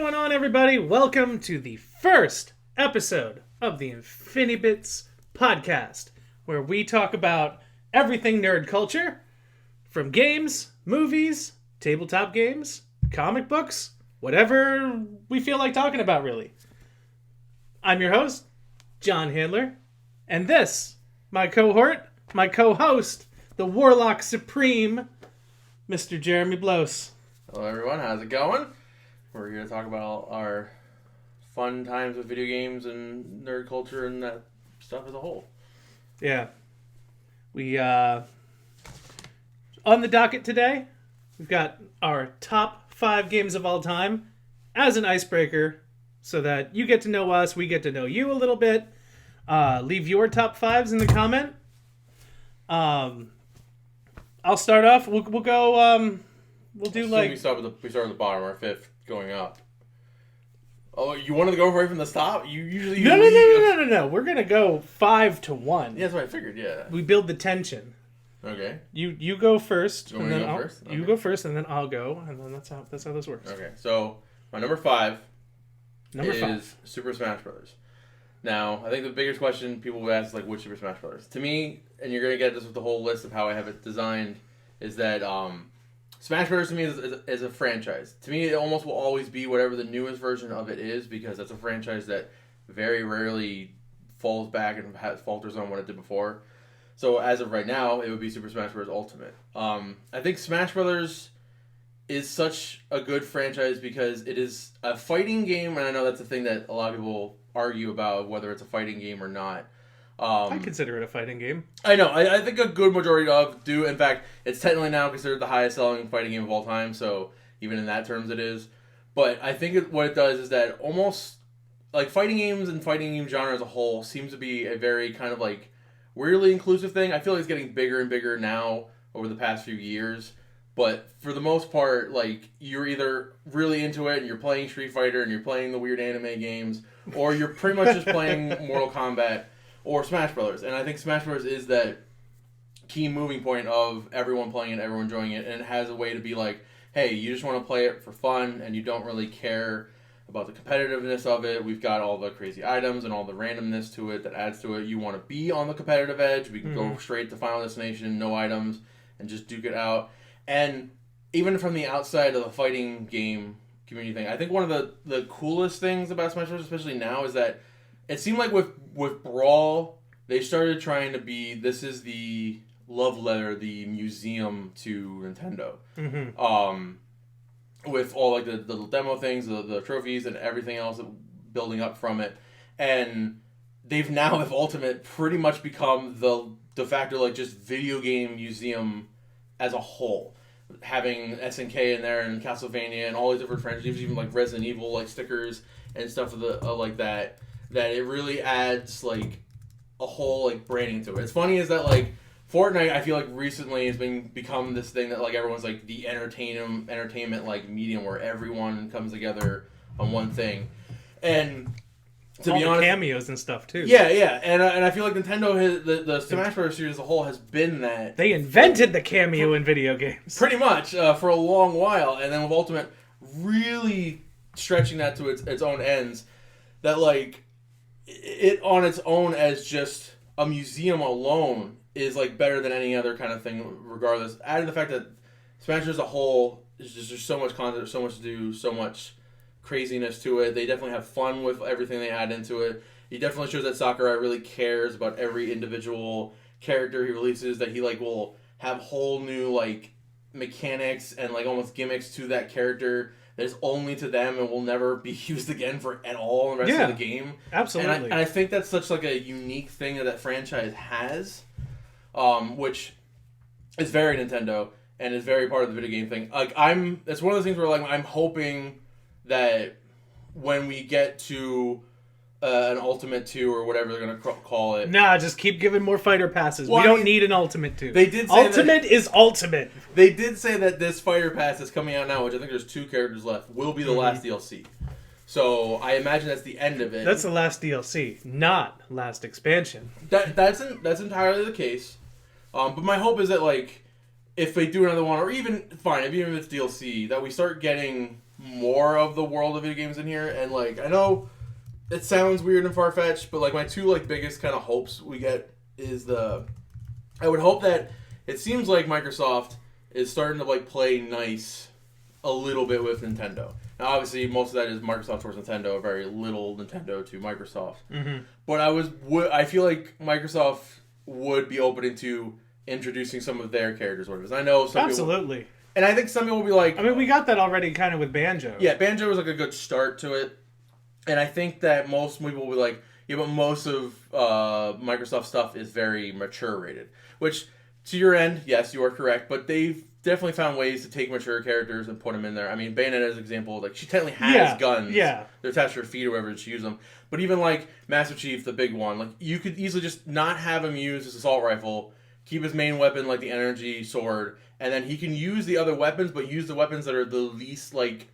going on, everybody? Welcome to the first episode of the InfiniBitz podcast, where we talk about everything nerd culture, from games, movies, tabletop games, comic books, whatever we feel like talking about, really. I'm your host, John Handler, and this, my cohort, my co-host, the Warlock Supreme, Mr. Jeremy Blos. Hello everyone, how's it going? We're here to talk about all our fun times with video games and nerd culture and that stuff as a whole. Yeah. We, on the docket today, we've got our top 5 games of all time as an icebreaker so that you get to know us, we get to know you a little bit. Leave your top 5s in the comment. I'll start off. We'll go, we'll do like... We start at the bottom, our 5th going up. Oh, you wanted to go right from the top? You usually... No. We're going to go 5 to 1. Yeah, that's what I figured, yeah. We build the tension. Okay. You go first. You want me to go first? Okay. You go first, and then I'll go, and then that's how this works. Okay, so my number 5 is 5. Super Smash Brothers. Now, I think the biggest question people would ask is, like, which Super Smash Brothers? To me, and you're going to get this with the whole list of how I have it designed, is that Smash Brothers to me is a franchise. To me, it almost will always be whatever the newest version of it is, because that's a franchise that very rarely falls back and falters on what it did before. So as of right now, it would be Super Smash Bros. Ultimate. I think Smash Brothers is such a good franchise because it is a fighting game, and I know that's a thing that a lot of people argue about, whether it's a fighting game or not. I consider it a fighting game. I know. I think a good majority of do. In fact, it's technically now considered the highest selling fighting game of all time, so even in that terms it is. But I think what it does is that almost, like, fighting games and fighting game genre as a whole seems to be a very kind of, like, weirdly inclusive thing. I feel like it's getting bigger and bigger now over the past few years. But for the most part, like, you're either really into it and you're playing Street Fighter and you're playing the weird anime games, or you're pretty much just playing Mortal Kombat or Smash Brothers. And I think Smash Brothers is that key moving point of everyone playing it, everyone enjoying it, and it has a way to be like, hey, you just want to play it for fun and you don't really care about the competitiveness of it. We've got all the crazy items and all the randomness to it that adds to it. You want to be on the competitive edge. We can go straight to Final Destination, no items, and just duke it out. And even from the outside of the fighting game community thing, I think one of the coolest things about Smash Bros., especially now, is that it seemed like with Brawl, they started trying to be, this is the love letter, the museum to Nintendo. Mm-hmm. With all, like, the demo things, the trophies, and everything else building up from it. And they've now, with Ultimate, pretty much become the de facto, like, just video game museum as a whole. Having SNK in there and Castlevania and all these different franchises, even, like, Resident Evil, like, stickers and stuff like that it really adds, like, a whole, like, branding to it. It's funny is that, like, Fortnite, I feel like recently has become this thing that, like, everyone's, like, the entertainment, like, medium where everyone comes together on one thing. And to all be the honest, cameos and stuff too. Yeah, and I feel like Nintendo has the Smash Bros. Series as a whole has been that. They invented the cameo in video games. Pretty much for a long while, and then with Ultimate really stretching that to its own ends, that, like, it on its own as just a museum alone is, like, better than any other kind of thing, regardless. Adding the fact that Smash as a whole is just there's so much content, so much to do, so much craziness to it. They definitely have fun with everything they add into it. He definitely shows that Sakurai really cares about every individual character he releases, that he, like, will have whole new, like, mechanics and, like, almost gimmicks to that character that is only to them and will never be used again at all in the rest of the game. Absolutely. And I think that's such, like, a unique thing that franchise has, which is very Nintendo and is very part of the video game thing. Like, it's one of those things where, like, I'm hoping that when we get to an Ultimate 2 or whatever they're going to call it. Nah, just keep giving more fighter passes. Well, we don't need an Ultimate 2. They did say Ultimate is Ultimate. They did say that this fighter pass that's coming out now, which I think there's 2 characters left, will be the last DLC. So I imagine that's the end of it. That's the last DLC, not last expansion. That's entirely the case. But my hope is that, like, if they do another one, or even if it's DLC, that we start getting more of the world of video games in here. And like, I know it sounds weird and far-fetched, but like my two like biggest kind of hopes we get is I would hope that it seems like Microsoft is starting to like play nice a little bit with Nintendo. Now, obviously, most of that is Microsoft towards Nintendo, very little Nintendo to Microsoft. Mm-hmm. But I feel like Microsoft would be open to introducing some of their characters. Because I know some Absolutely. People, and I think some people will be like... I mean, we got that already kind of with Banjo. Yeah, Banjo was like a good start to it. And I think that most people will be like, yeah, but most of Microsoft stuff is very mature rated. Which, to your end, yes, you are correct. But they've definitely found ways to take mature characters and put them in there. I mean, Bayonetta is an example. Like, she technically has guns. Yeah. They're attached to her feet or whatever to use them. But even, like, Master Chief, the big one, like, you could easily just not have him use his assault rifle, keep his main weapon, like, the energy sword, and then he can use the other weapons, but use the weapons that are the least, like,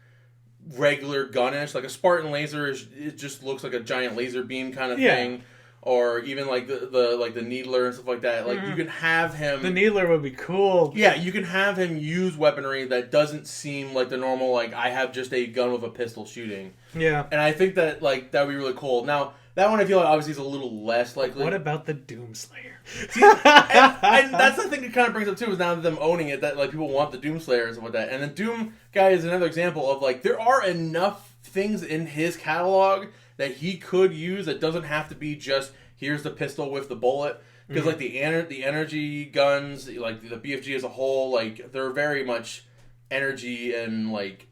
regular gun-ish. Like, a Spartan laser, it just looks like a giant laser beam kind of thing. Or even like the needler and stuff like that. Like you can have him. The needler would be cool. Yeah, you can have him use weaponry that doesn't seem like the normal. Like I have just a gun with a pistol shooting. Yeah, and I think that like that would be really cool. Now that one I feel like obviously is a little less likely. What about the Doomslayer? See, and that's the thing that kind of brings up too is now that them owning it that like people want the Doomslayer and stuff like that. And the Doom guy is another example of like there are enough things in his catalog that he could use that doesn't have to be just here's the pistol with the bullet because like the energy guns like the BFG as a whole like they're very much energy and like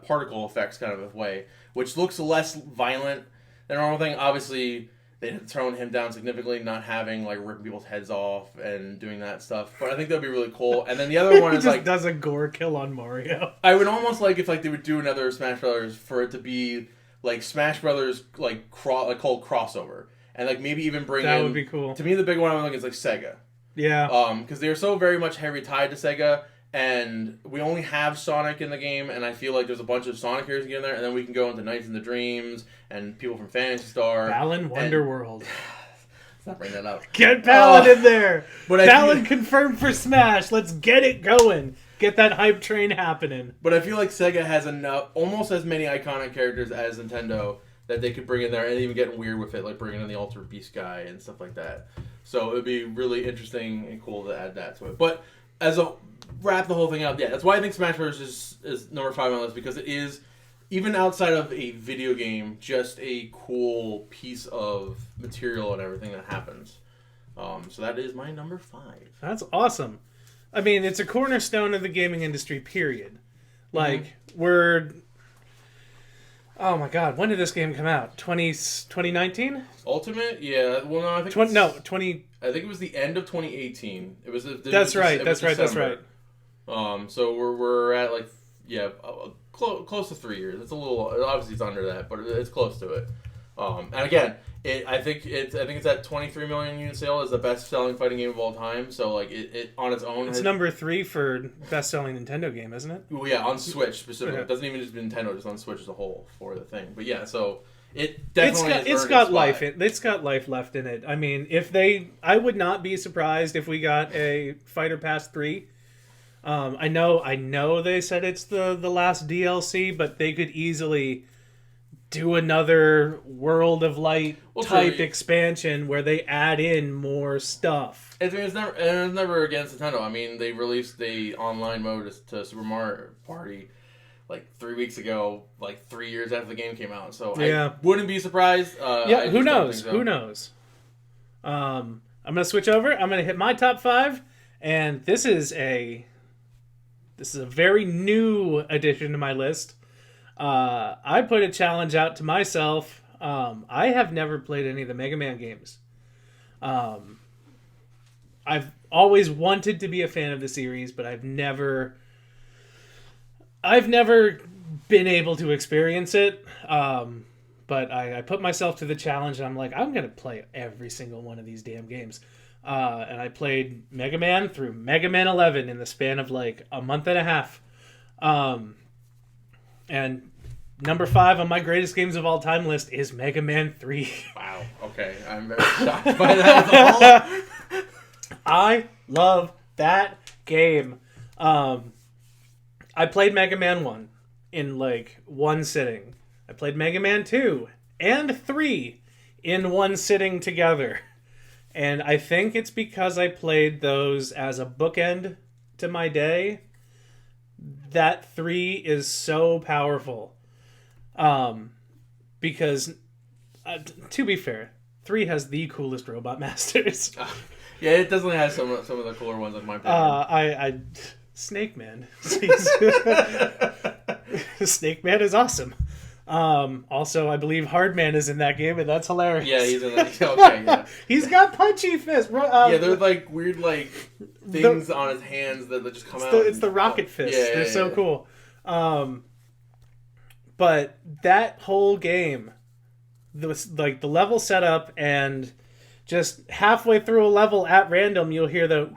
particle effects kind of a way which looks less violent than normal thing. Obviously they had thrown him down significantly not having like ripping people's heads off and doing that stuff, but I think that'd be really cool. And then the other one is just like does a gore kill on Mario. I would almost like if like they would do another Smash Brothers for it to be like Smash Brothers like called crossover and like maybe even bring that in, would be cool. To me the big one I'm looking is like Sega. Yeah. Because they're so very much heavy tied to Sega and we only have Sonic in the game and I feel like there's a bunch of Sonic characters in there and then we can go into Nights in the Dreams and people from Phantasy Star. Balan Wonderworld. Let's not bring that up. Get Balan in there. But Balan confirmed for Smash. Let's get it going. Get that hype train happening. But I feel like Sega has enough, almost as many iconic characters as Nintendo that they could bring in there and even get weird with it, like bringing in the Ultra Beast guy and stuff like that. So it would be really interesting and cool to add that to it. But as a wrap the whole thing out, yeah, that's why I think Smash Bros. is number 5 on the list because it is, even outside of a video game, just a cool piece of material and everything that happens. So that is my number 5. That's awesome. I mean, it's a cornerstone of the gaming industry, period. Like, we're... Oh my god, when did this game come out? 2019? Ultimate? Yeah. Well, no, I think... I think it was the end of 2018. It was... That's right. So we're at, like, yeah, close to 3 years. It's a little... Obviously, it's under that, but it's close to it. And again... I think it's at 23 million unit sale is the best selling fighting game of all time. So like it on its own. It's number 3 for best selling Nintendo game, isn't it? Well, yeah, on Switch specifically. Okay. It doesn't even just be Nintendo, just on Switch as a whole for the thing. But yeah, so it definitely it's got life. It's got life left in it. I mean, I would not be surprised if we got a Fighter Pass 3. I know they said it's the last DLC, but they could easily do another World of Light type expansion where they add in more stuff. It's never against Nintendo. I mean, they released the online mode to Super Mario Party like 3 weeks ago, like 3 years after the game came out. So yeah. I wouldn't be surprised. Who knows? So. Who knows? I'm gonna switch over. I'm gonna hit my top 5, and this is a very new addition to my list. I put a challenge out to myself. I have never played any of the Mega Man games. I've always wanted to be a fan of the series, but I've never been able to experience it. But I put myself to the challenge, and I'm like, I'm going to play every single one of these damn games. And I played Mega Man through Mega Man 11 in the span of like a month and a half. And number 5 on my greatest games of all time list is Mega Man 3. Wow. Okay. I'm very shocked by that. I love that game. I I played Mega Man 1 in like one sitting. I played Mega Man 2 and 3 in one sitting together. And I think it's because I played those as a bookend to my day. That 3 is so powerful. Because, to be fair, 3 has the coolest robot masters. Yeah, it definitely has some of the cooler ones in my opinion. Snake Man. Snake Man is awesome. Also, I believe Hardman is in that game, and that's hilarious. Yeah, he's in that. Okay, yeah. He's got punchy fists. Yeah, they're like weird, like things on his hands that just come out. It's the rocket fists. Yeah, they're so cool. But that whole game, like the level setup, and just halfway through a level at random, you'll hear the.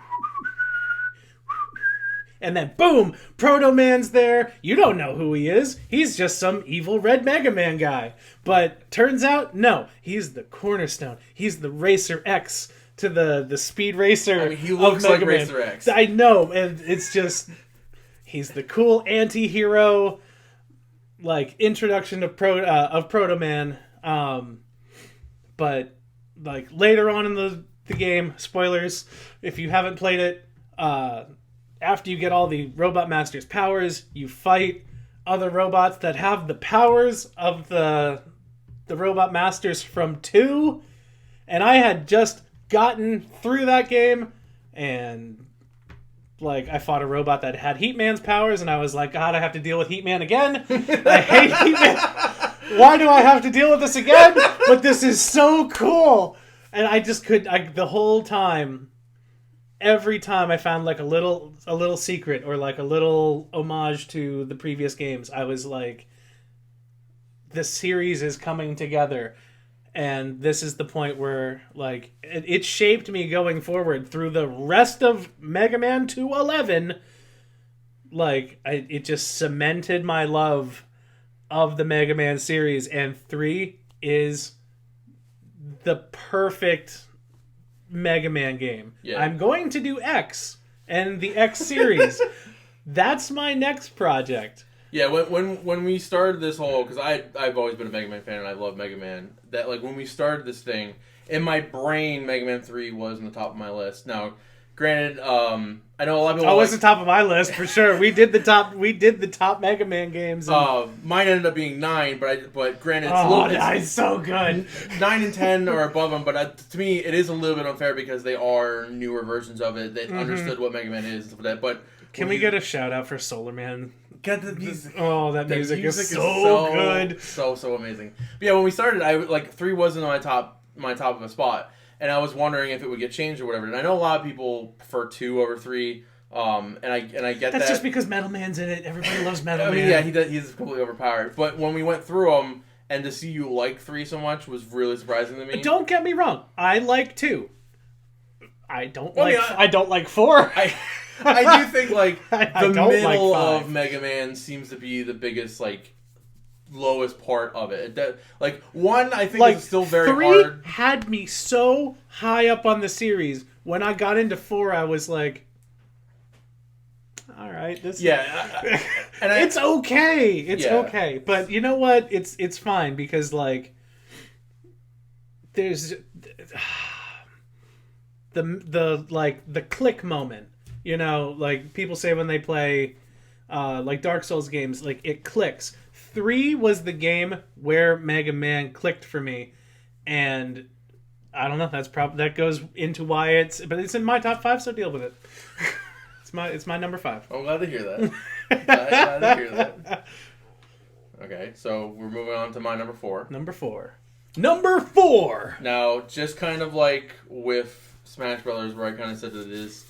And then, boom! Proto Man's there. You don't know who he is. He's just some evil red Mega Man guy. But turns out, no. He's the cornerstone. He's the Racer X to the Speed Racer. I mean, he looks like Racer X. I know, and it's just... He's the cool anti-hero, like, introduction of Proto Man. But, like, later on in the game, spoilers, if you haven't played it... after you get all the Robot Master's powers, you fight other robots that have the powers of the Robot Masters from 2. And I had just gotten through that game, and like I fought a robot that had Heatman's powers, and I was like, God, I have to deal with Heatman again. I hate Heatman. Why do I have to deal with this again? But this is so cool. And I just the whole time... Every time I found like a little secret or like a little homage to the previous games, I was like, this series is coming together. And this is the point where like it shaped me going forward through the rest of Mega Man 211. Like it just cemented my love of the Mega Man series, and 3 is the perfect Mega Man game. Yeah. I'm going to do X and the X series. That's my next project. Yeah, when we started this whole, because I've always been a Mega Man fan and I love Mega Man. That like when we started this thing, in my brain, Mega Man 3 was on the top of my list. Now, granted, I know a lot of people. Oh, it's the top of my list for sure. We did the top Mega Man games. And... mine ended up being 9, but granted, it's so good. 9 and 10 are above them, but to me, it is a little bit unfair because they are newer versions of it that understood what Mega Man is and stuff like that. But can we get a shout out for Solar Man? Get the music. Oh, that music is so good, so amazing. But yeah, when we started, 3 wasn't on my top of a spot. And I was wondering if it would get changed or whatever. And I know a lot of people prefer 2 over 3. And I get that. That's just because Metal Man's in it. Everybody loves Metal Man. Yeah, he's completely overpowered. But when we went through them, and to see you like 3 so much was really surprising to me. Don't get me wrong. I like 2. I don't like 4. I do think like the middle like of Mega Man seems to be the biggest like lowest part of it. 1 I think is still very 3 hard. Had me so high up on the series. When I got into 4, I was like, all right, this and it's okay. It's okay. But you know what? It's fine because like there's the click moment. You know, like people say when they play like Dark Souls games, like it clicks. 3 was the game where Mega Man clicked for me, and I don't know. That goes into why it's in my top 5. So deal with it. It's my number 5. I'm glad to hear that. glad to hear that. Okay, so we're moving on to my number 4. Number 4. Now, just kind of like with Smash Brothers, where I kind of said that it is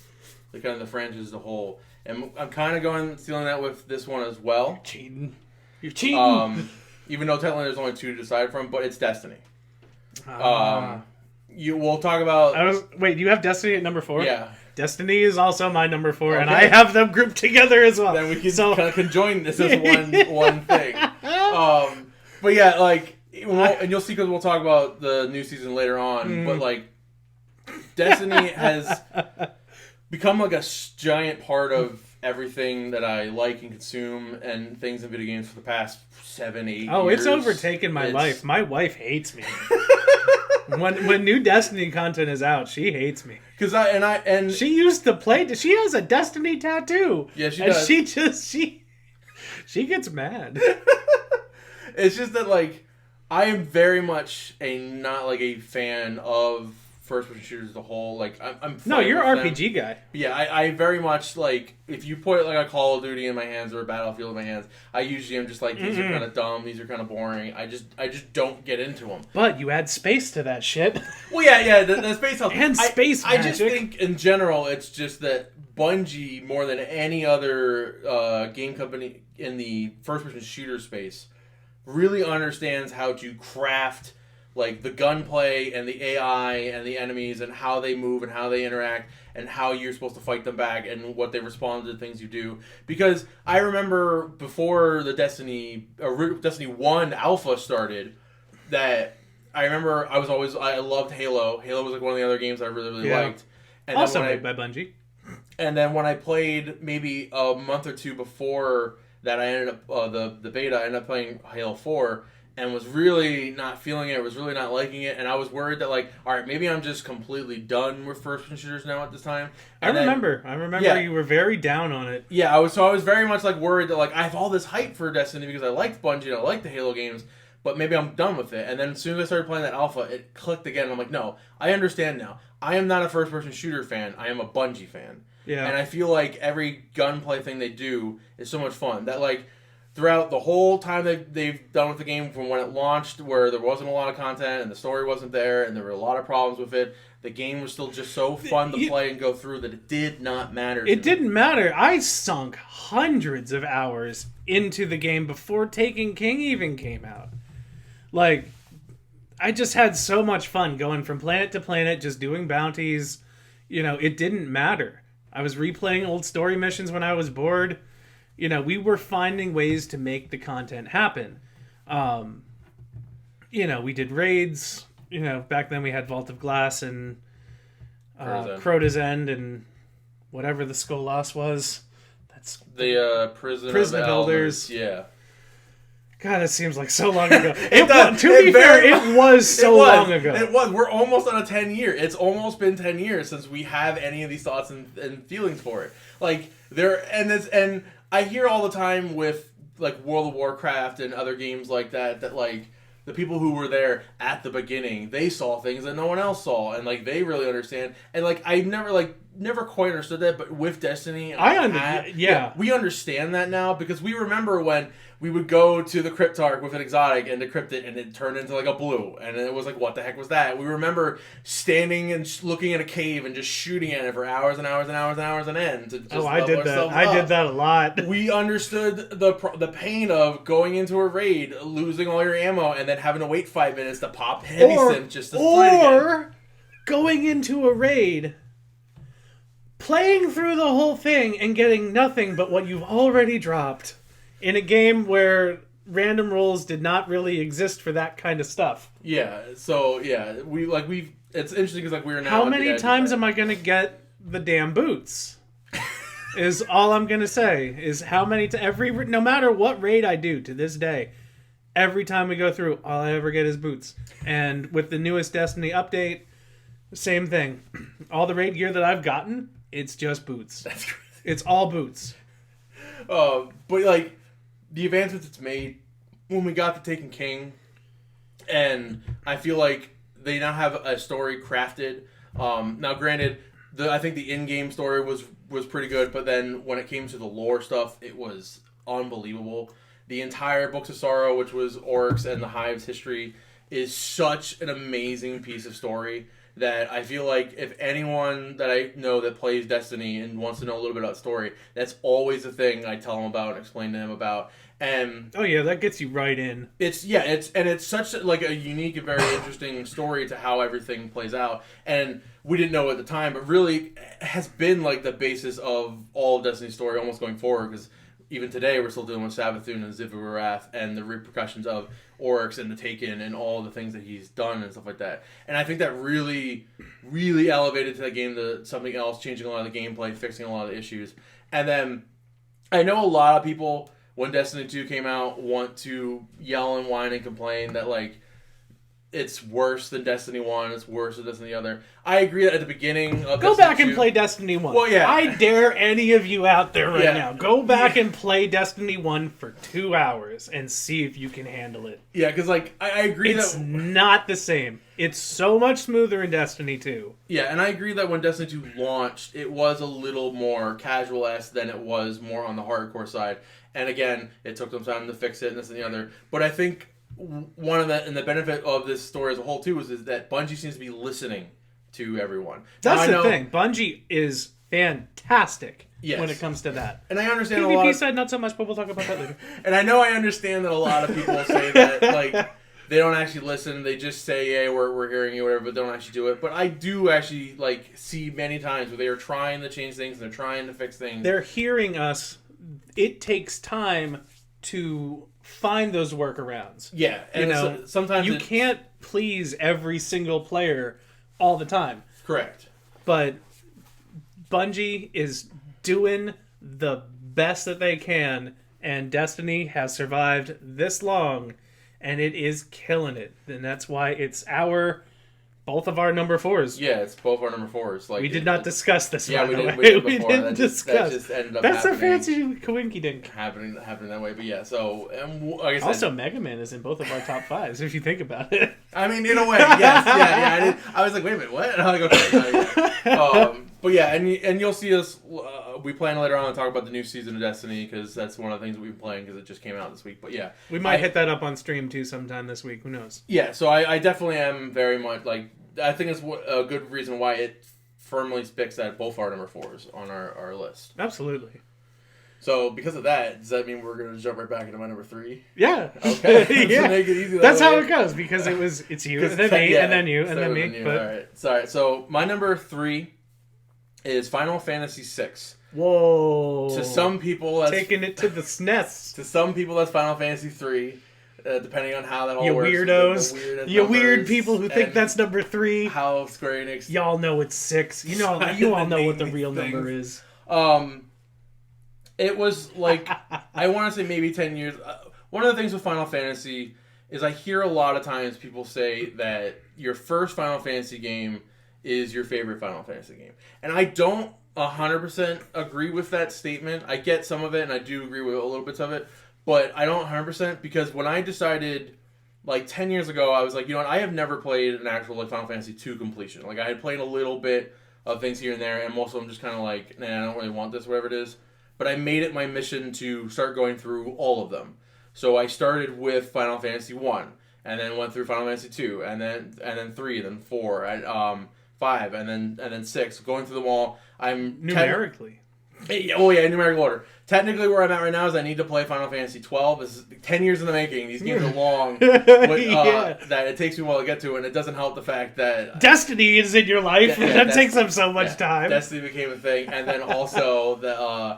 the kind of the franchise as a whole, and I'm kind of stealing that with this one as well. You're cheating. Even though technically there's only 2 to decide from, but it's Destiny. We'll talk about. Wait, you have Destiny at number 4? Yeah. Destiny is also my number 4, and I have them grouped together as well. Then we can kind of conjoin this as one thing. But yeah, like, and you'll see because we'll talk about the new season later on. But like, Destiny has become like a giant part of everything that I like and consume and things in video games for the past 7-8 years. Oh, it's overtaken my life. My wife hates me. when new Destiny content is out, she hates me. And she used to play. She has a Destiny tattoo. Yeah, she does. She gets mad. It's just that, like, I am very much not a fan of first-person shooters as a whole. Like, I'm no, you're an RPG guy. Yeah, I very much, like, if you put, like, a Call of Duty in my hands or a Battlefield in my hands, I usually am just like, these are kind of dumb, these are kind of boring. I just don't get into them. But you add space to that shit. Well, yeah, the space helps. And space magic. I just think, in general, it's just that Bungie, more than any other game company in the first-person shooter space, really understands how to craft, like, the gunplay and the AI and the enemies and how they move and how they interact and how you're supposed to fight them back and what they respond to the things you do. Because I remember before the Destiny 1 alpha started, that I remember I loved Halo. Halo was like one of the other games I really liked. And also made by Bungie. And then when I played maybe a month or two before that, I ended up the beta. I ended up playing Halo 4 and was really not feeling it. Was really not liking it, and I was worried that, like, all right, maybe I'm just completely done with first-person shooters now at this time. And I remember you were very down on it. Yeah, I was very much like worried that, like, I have all this hype for Destiny because I liked Bungie and I liked the Halo games, but maybe I'm done with it. And then as soon as I started playing that alpha, it clicked again. And I'm like, no, I understand now. I am not a first-person shooter fan. I am a Bungie fan. Yeah. And I feel like every gunplay thing they do is so much fun. That, like, throughout the whole time they've done with the game, from when it launched, where there wasn't a lot of content and the story wasn't there and there were a lot of problems with it, the game was still just so fun to play and go through that it did not matter. It didn't matter. I sunk hundreds of hours into the game before Taken King even came out. Like, I just had so much fun going from planet to planet, just doing bounties. You know, it didn't matter. I was replaying old story missions when I was bored. You know, we were finding ways to make the content happen. You know, we did raids. You know, back then we had Vault of Glass and Crota's End and whatever the Skolas was. That's the Prison of Elders. Yeah. God, it seems like so long ago. It was long ago. It was. We're almost on a 10-year. It's almost been 10 years since we have any of these thoughts and feelings for it. Like, and I hear all the time with, like, World of Warcraft and other games like that, like, the people who were there at the beginning, they saw things that no one else saw, and, like, they really understand. And, like, I never quite understood that, but with Destiny, we understand that now, because we remember when we would go to the Cryptarch with an exotic and decrypt it, and it turned into, like, a blue, and it was like, what the heck was that? We remember standing and looking in a cave and just shooting at it for hours and hours and hours and hours on end. I did that. I did that a lot. We understood the pain of going into a raid, losing all your ammo, and then having to wait 5 minutes to pop heavy synth just to fight again. Or going into a raid, playing through the whole thing and getting nothing but what you've already dropped in a game where random rolls did not really exist for that kind of stuff. Yeah, so yeah, it's interesting because, like, we're now. How many times am I going to get the damn boots? Is all I'm going to say. Is how many no matter what raid I do to this day, every time we go through, all I ever get is boots. And with the newest Destiny update, same thing. All the raid gear that I've gotten, it's just boots. That's crazy. It's all boots. But, like, the advancements it's made when we got the Taken King, and I feel like they now have a story crafted. Now, granted, I think the in-game story was pretty good, but then when it came to the lore stuff, it was unbelievable. The entire Books of Sorrow, which was Oryx and the Hive's history, is such an amazing piece of story that I feel like if anyone that I know that plays Destiny and wants to know a little bit about the story, that's always the thing I tell them about and explain to them about. And oh yeah, that gets you right in. It's such like a unique and very interesting story to how everything plays out. And we didn't know at the time, but really has been like the basis of all of Destiny's story almost going forward, because even today we're still dealing with Savathûn and Zivil-Wrath and the repercussions of Oryx and the Taken and all the things that he's done and stuff like that. And I think that really, really elevated to that game to something else, changing a lot of the gameplay, fixing a lot of the issues. And then I know a lot of people, when Destiny 2 came out, want to yell and whine and complain that, like, it's worse than Destiny 1, it's worse than Destiny the other. I agree that at the beginning of Go Destiny back 2, and play Destiny 1. Well, yeah. I dare any of you out there right now. Go back and play Destiny 1 for 2 hours and see if you can handle it. Yeah, because, like, I agree it's that... not the same. It's so much smoother in Destiny 2. Yeah, and I agree that when Destiny 2 launched, it was a little more casual-esque than it was more on the hardcore side. And again, it took them time to fix it and this and the other. But I think one of the benefit of this story as a whole too is that Bungie seems to be listening to everyone. That's the thing. Bungie is fantastic when it comes to that. And I understand PvP a lot of, side not so much, but we'll talk about that later. And I know I understand that a lot of people say that like they don't actually listen. They just say, "Yeah, we're hearing you," whatever, but don't actually do it. But I do actually like see many times where they are trying to change things and they're trying to fix things. They're hearing us. It takes time to find those workarounds. Yeah, and sometimes you can't please every single player all the time. Correct. But Bungie is doing the best that they can, and Destiny has survived this long, and it is killing it. And that's why it's both of our number 4s. Yeah, it's both our number 4s. Like we did not discuss this. Yeah, by the way. we did before. We didn't discuss. That just ended up That's a fancy coinky dink. Happening that way. But yeah, so like I said, also Mega Man is in both of our top 5s if you think about it. I mean, in a way, yes, yeah. I was like, wait a minute, what? And I'm like, okay. But yeah, and you'll see us. We plan later on to talk about the new season of Destiny because that's one of the things that we've been playing because it just came out this week. But yeah, we might hit that up on stream too sometime this week. Who knows? Yeah, so I definitely am very much like. I think it's a good reason why it firmly sticks at both our number 4s on our list. Absolutely. So because of that, does that mean we're going to jump right back into my number 3? Yeah. Okay. Yeah. Make it easy That's how it goes because it's you and then me and then you and then me. But... All right. Sorry. So my number 3 is Final Fantasy VI. Whoa. To some people, that's taking it to the SNES. To some people, that's Final Fantasy 3. Depending on how that all works. Weirdos. You weird people who think that's number 3. How Square Enix. Y'all know it's 6. You all know what the real number is. It was like, I want to say maybe 10 years. One of the things with Final Fantasy is I hear a lot of times people say that your first Final Fantasy game is your favorite Final Fantasy game. And I don't 100% agree with that statement. I get some of it and I do agree with a little bits of it. But I don't 100% because when I decided, like 10 years ago, I was like, you know what, I have never played an actual like Final Fantasy 2 completion. Like I had played a little bit of things here and there, and most of them just kind of like, nah, I don't really want this, whatever it is. But I made it my mission to start going through all of them. So I started with Final Fantasy 1, and then went through Final Fantasy 2, and then 3, then 4, 5, and then 6. Going through them all, I'm numerically. Numerical order. Technically, where I'm at right now is I need to play Final Fantasy 12. This is 10 years in the making. These games are long. That it takes me a while to get to, and it doesn't help the fact that Destiny is in your life. That takes up so much time. Destiny became a thing, and then also the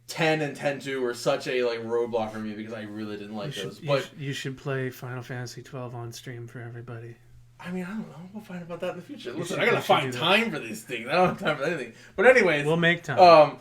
10 and 10-2 were such a like roadblock for me because I really didn't like those. But you should play Final Fantasy 12 on stream for everybody. I mean, I don't know. We'll find about that in the future. Listen, I gotta find time for these things. I don't have time for anything. But anyways, we'll make time.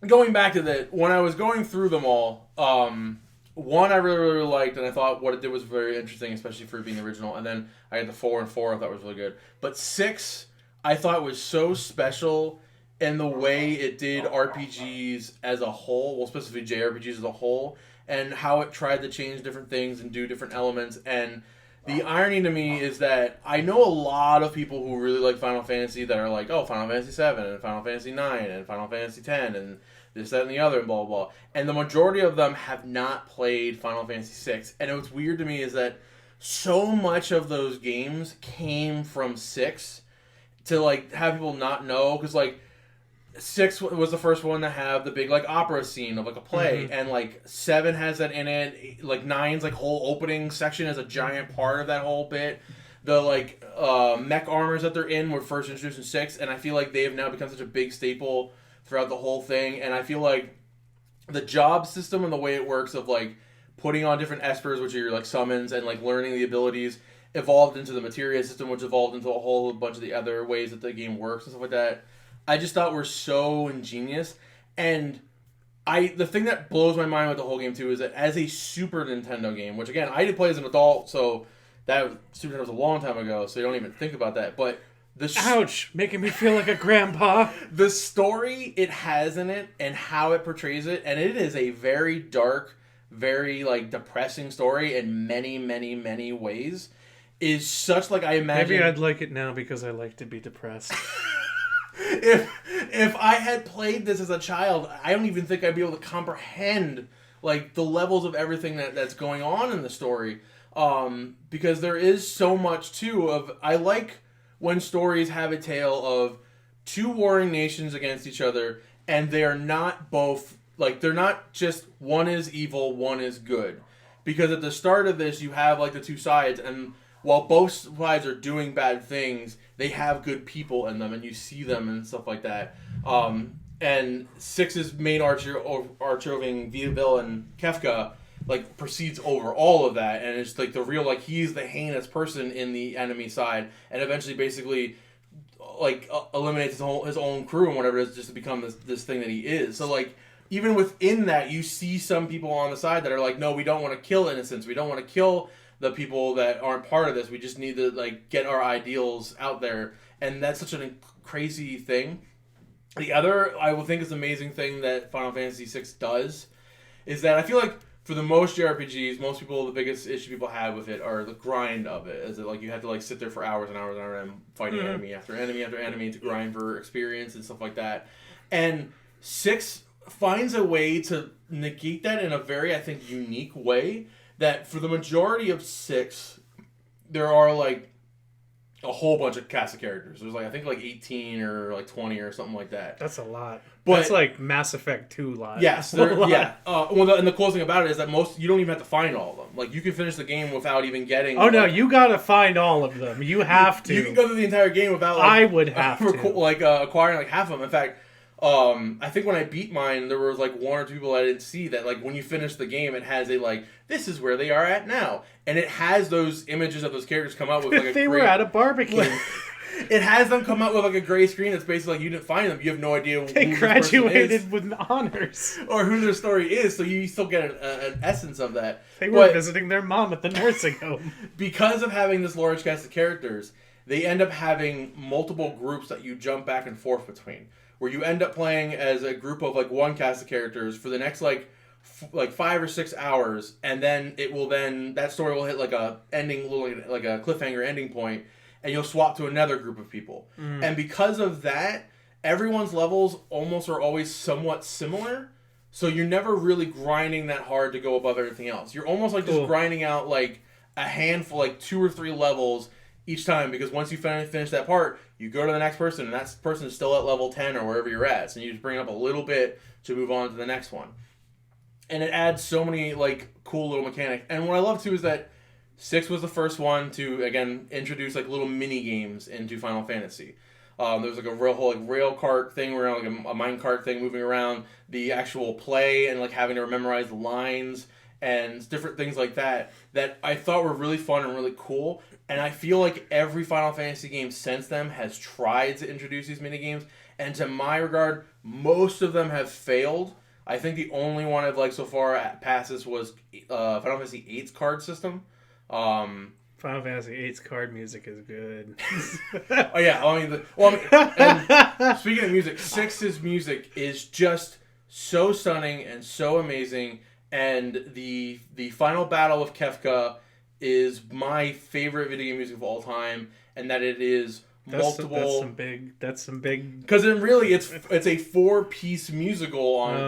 Going back to that, when I was going through them all, one I really, really liked, and I thought what it did was very interesting, especially for being original. And then I had the 4 and 4 I thought was really good. But 6, I thought was so special in the way it did RPGs as a whole, well, specifically JRPGs as a whole, and how it tried to change different things and do different elements. And the irony to me is that I know a lot of people who really like Final Fantasy that are like, oh, Final Fantasy 7 and Final Fantasy 9 and Final Fantasy 10 and this, that, and the other, and blah, blah, blah. And the majority of them have not played Final Fantasy 6. And what's weird to me is that so much of those games came from 6 to, like, have people not know. Because, like, 6 was the first one to have the big, like, opera scene of, like, a play. Mm-hmm. And, like, 7 has that in it. Like, 9's, like, whole opening section is a giant part of that whole bit. The, like, mech armors that they're in were first introduced in 6. And I feel like they have now become such a big staple throughout the whole thing. And I feel like the job system and the way it works of like putting on different espers, which are your like summons, and like learning the abilities, evolved into the materia system, which evolved into a whole bunch of the other ways that the game works and stuff like that. I just thought were so ingenious. And the thing that blows my mind with the whole game too is that as a Super Nintendo game, which again I did play as an adult, so that Super Nintendo was a long time ago, so you don't even think about that. But ouch, making me feel like a grandpa. The story it has in it and how it portrays it, and it is a very dark, very like depressing story in many, many, many ways, is such like I imagine. Maybe I'd like it now because I like to be depressed. If I had played this as a child, I don't even think I'd be able to comprehend like the levels of everything that's going on in the story. Because there is so much too of I like when stories have a tale of two warring nations against each other, and they are not both, like, they're not just one is evil, one is good. Because at the start of this, you have, like, the two sides, and while both sides are doing bad things, they have good people in them, and you see them and stuff like that. And Six's main arch-roving villain, Kefka, like, proceeds over all of that, and it's like the real, like, he's the heinous person in the enemy side, and eventually basically like eliminates his own crew and whatever it is just to become this thing that he is. So like even within that, you see some people on the side that are like, no, we don't want to kill innocents, we don't want to kill the people that aren't part of this, we just need to like get our ideals out there. And that's such a crazy thing. The other I will think is amazing thing that Final Fantasy VI does is that I feel like for the most JRPGs, most people, the biggest issue people have with it are the grind of it. Is it like you have to like sit there for hours and hours and hours and fighting enemy after enemy after enemy to grind for experience and stuff like that. And 6 finds a way to negate that in a very, I think, unique way. That for the majority of 6, there are like a whole bunch of cast of characters. There's like I think like 18 or like 20 or something like that. That's a lot. But that's like Mass Effect 2 lot. Yes, yeah. And the cool thing about it is that you don't even have to find all of them. Like you can finish the game without even getting. Oh no, you gotta find all of them. You have to. You can go through the entire game without. Like, I would have to. Acquiring like half of them. In fact, I think when I beat mine, there was like 1 or 2 people I didn't see that like when you finish the game, it has a like this is where they are at now, and it has those images of those characters come out with like they were at a barbecue. It has them come out with like a gray screen that's basically like you didn't find them. You have no idea they who graduated with honors or who their story is, so you still get an essence of that. They were visiting their mom at the nursing home. Because of having this large cast of characters, they end up having multiple groups that you jump back and forth between, where you end up playing as a group of like one cast of characters for the next like 5 or 6 hours, and then that story will hit like a ending, like a cliffhanger ending point. And you'll swap to another group of people. And because of that, everyone's levels almost are always somewhat similar. So you're never really grinding that hard to go above everything else. You're almost like just grinding out like a handful, like 2 or 3 levels each time. Because once you finish that part, you go to the next person, and that person is still at level 10 or wherever you're at. So you just bring up a little bit to move on to the next one. And it adds so many like cool little mechanics. And what I love too is that 6 was the first one to, again, introduce like little mini games into Final Fantasy. There was like a real whole like rail cart thing around, like a mine cart thing moving around, the actual play and like having to memorize the lines and different things like that I thought were really fun and really cool. And I feel like every Final Fantasy game since then has tried to introduce these mini games, and to my regard, most of them have failed. I think the only one I've liked so far past this was Final Fantasy VIII's card system. Final Fantasy VIII's card music is good. Oh yeah, and speaking of music, 6's music is just so stunning and so amazing, and the final battle with Kefka is my favorite video game music of all time, and that it is multiple. That's some big. Because really, it's a 4-piece musical on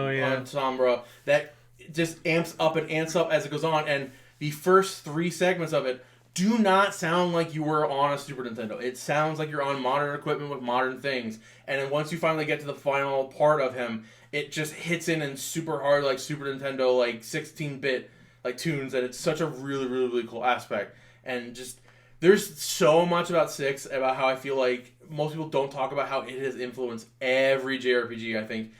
Sombra that just amps up as it goes on, and the first 3 segments of it do not sound like you were on a Super Nintendo. It sounds like you're on modern equipment with modern things. And then once you finally get to the final part of him, it just hits in super hard, like Super Nintendo, like 16-bit like tunes. And it's such a really, really, really cool aspect. And just there's so much about 6 about how I feel like most people don't talk about how it has influenced every JRPG, I think,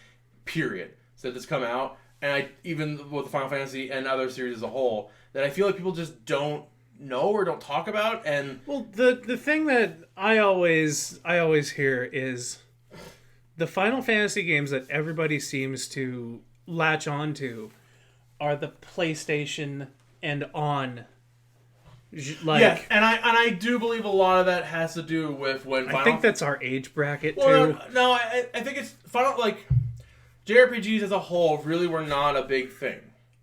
period, so that's come out. and even with Final Fantasy and other series as a whole, that I feel like people just don't know or don't talk about. And well, the thing that I always hear is the Final Fantasy games that everybody seems to latch onto are the PlayStation and on. Like, yeah, and I do believe a lot of that has to do with when I think that's our age bracket well, too. No, I think it's Final, like JRPGs as a whole really were not a big thing,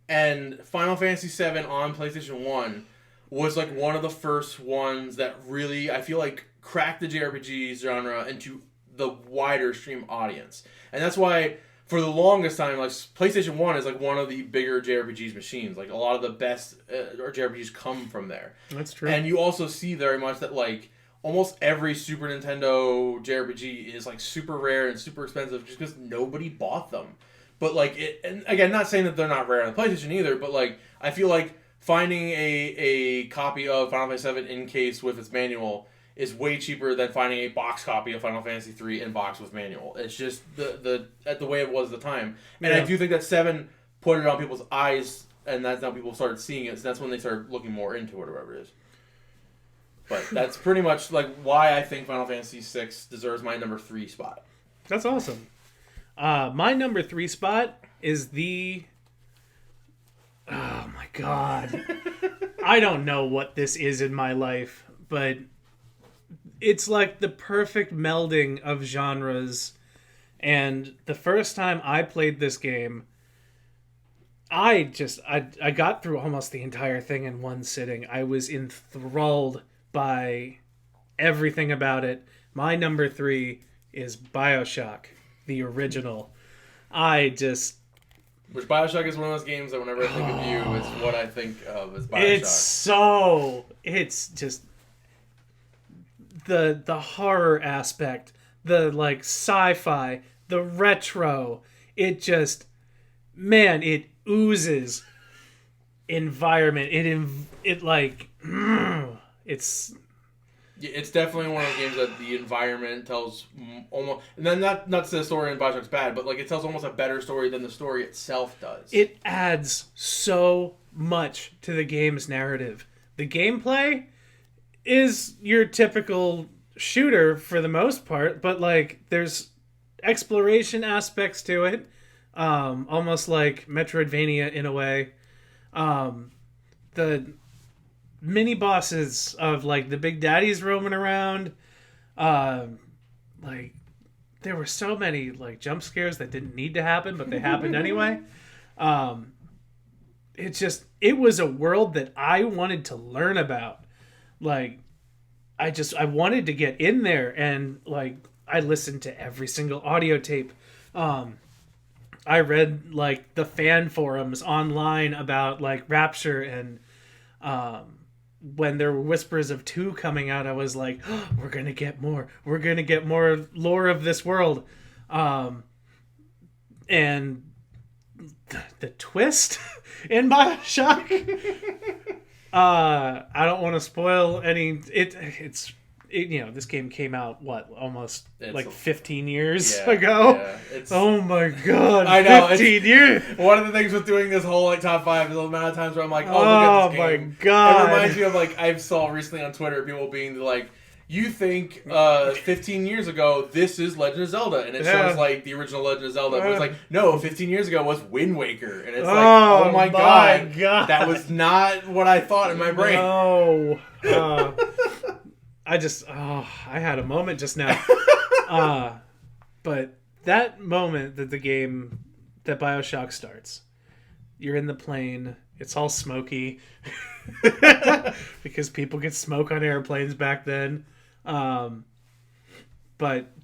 and Final Fantasy VII on PlayStation 1 was like one of the first ones that really, I feel like, cracked the JRPG genre into the wider stream audience, and that's why for the longest time, like PlayStation 1 is like one of the bigger JRPGs machines. Like a lot of the best JRPGs come from there. That's true. And you also see very much that like almost every Super Nintendo JRPG is like super rare and super expensive just because nobody bought them. But like it, and again, not saying that they're not rare on the PlayStation either, but like I feel like finding a copy of Final Fantasy VII in case with its manual is way cheaper than finding a box copy of Final Fantasy III in box with manual. It's just the way it was at the time. And I do think that 7 put it on people's eyes, and that's how people started seeing it. So that's when they started looking more into it or whatever it is. But that's pretty much like why I think Final Fantasy VI deserves my number 3 spot. That's awesome. My number 3 spot is the... Oh my god. I don't know what this is in my life, but it's like the perfect melding of genres. And the first time I played this game, I got through almost the entire thing in one sitting. I was enthralled by everything about it. My number 3 is BioShock, the original. Which BioShock is one of those games that whenever I think of you, it's what I think of as BioShock. It's just the horror aspect, the like sci-fi, the retro. It just, man, it oozes environment. It's definitely one of the games that the environment tells almost, and then not to say the story in BioShock's bad, but like it tells almost a better story than the story itself does. It adds so much to the game's narrative. The gameplay is your typical shooter for the most part, but like there's exploration aspects to it, almost like Metroidvania in a way. The mini bosses of like the big daddies roaming around, like there were so many like jump scares that didn't need to happen, but they happened anyway. It was a world that I wanted to learn about. Like I wanted to get in there, and like I listened to every single audio tape. I read like the fan forums online about like Rapture, and when there were whispers of 2 coming out, I was like, oh, we're gonna get more lore of this world. And the twist in BioShock. I don't want to spoil any. It's this game came out almost 15 years ago. Yeah, oh my god! I know 15 years. One of the things with doing this whole like top 5 is the amount of times where I'm like, look at this game. My god! It reminds me of like I saw recently on Twitter people being like, you think 15 years ago this is Legend of Zelda, and it shows like the original Legend of Zelda. But it's like, no, 15 years ago was Wind Waker, and it's like, oh my god, that was not what I thought in my brain. No. I had a moment just now. But that moment that that BioShock starts, you're in the plane, it's all smoky because people get smoke on airplanes back then. But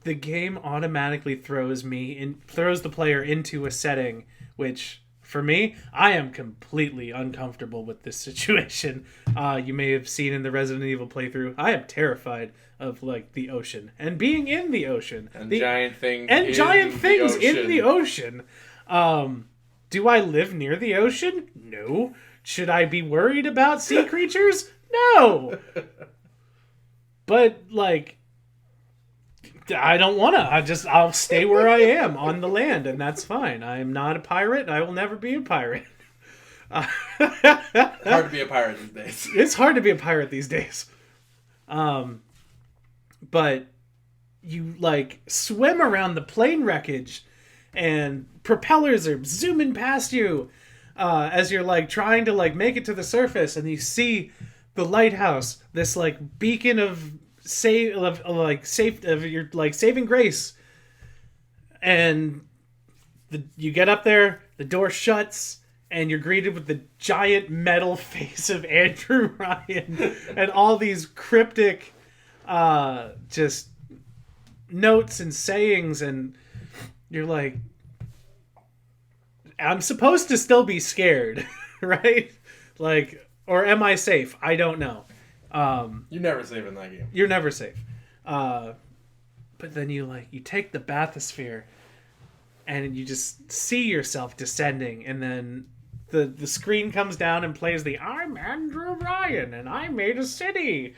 the game automatically throws the player into a setting which, for me, I am completely uncomfortable with this situation. You may have seen in the Resident Evil playthrough, I am terrified of like the ocean and being in the ocean and giant things in the ocean. Do I live near the ocean? No. Should I be worried about sea creatures? No. But like I don't want to. I'll stay where I am on the land, and that's fine. I am not a pirate. I will never be a pirate. Hard to be a pirate these days. It's hard to be a pirate these days. But you like swim around the plane wreckage, and propellers are zooming past you as you're like trying to like make it to the surface, and you see the lighthouse, this like beacon of your like saving grace, and you get up there, the door shuts, and you're greeted with the giant metal face of Andrew Ryan and all these cryptic just notes and sayings, and you're like, I'm supposed to still be scared, right? Like, or am I safe? I don't know. You're never safe in that game. You're never safe. But then you take the bathysphere, and you just see yourself descending, and then the screen comes down and plays I'm Andrew Ryan, and I made a city.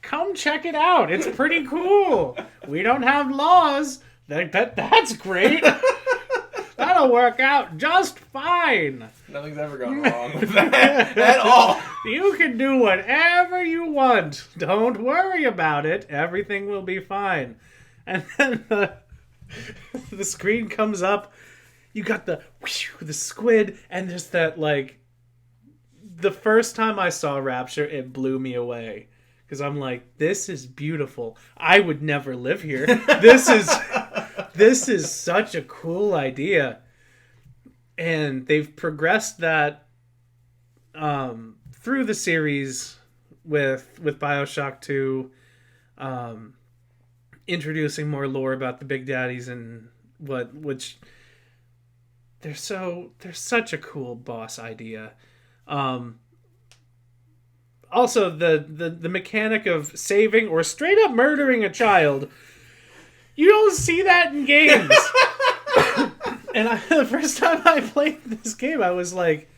Come check it out. It's pretty cool. We don't have laws. That's great. That'll work out just fine. Nothing's ever gone wrong with that at all. You can do whatever you want. Don't worry about it. Everything will be fine. And then the screen comes up. You got the squid, and there's that like. The first time I saw Rapture, it blew me away. Because I'm like, this is beautiful. I would never live here. This is such a cool idea. And they've progressed that through the series with BioShock 2, introducing more lore about the Big Daddies and which they're such a cool boss idea. Also, the mechanic of saving or straight up murdering a child, you don't see that in games. And the first time I played this game, I was like,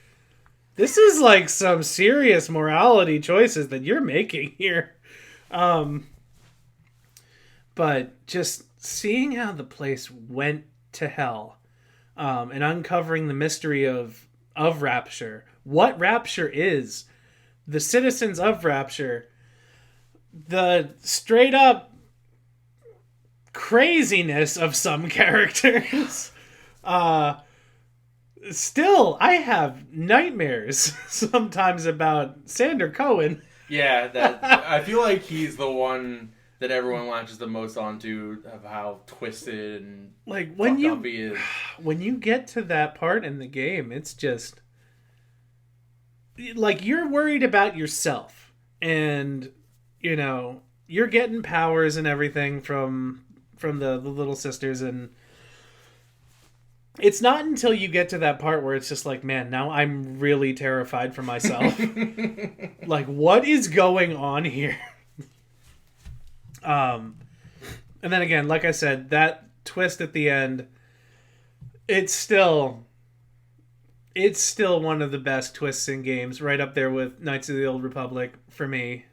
this is like some serious morality choices that you're making here. But just seeing how the place went to hell, and uncovering the mystery of Rapture, what Rapture is, the citizens of Rapture, the straight up craziness of some characters. Still, I have nightmares sometimes about Sander Cohen. Yeah, I feel like he's the one that everyone latches the most onto, of how twisted and like fucked up he is. When you get to that part in the game, it's just like you're worried about yourself, and you're getting powers and everything from the little sisters, and it's not until you get to that part where it's just like, man, now I'm really terrified for myself. Like, what is going on here? And then again, like I said, that twist at the end, it's still one of the best twists in games, right up there with Knights of the Old Republic for me.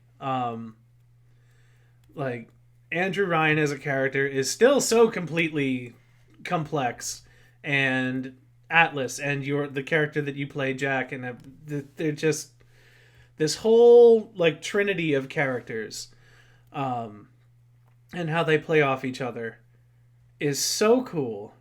Like, Andrew Ryan as a character is still so completely complex, and Atlas and the character that you play, Jack, and they're just this whole like trinity of characters, and how they play off each other is so cool.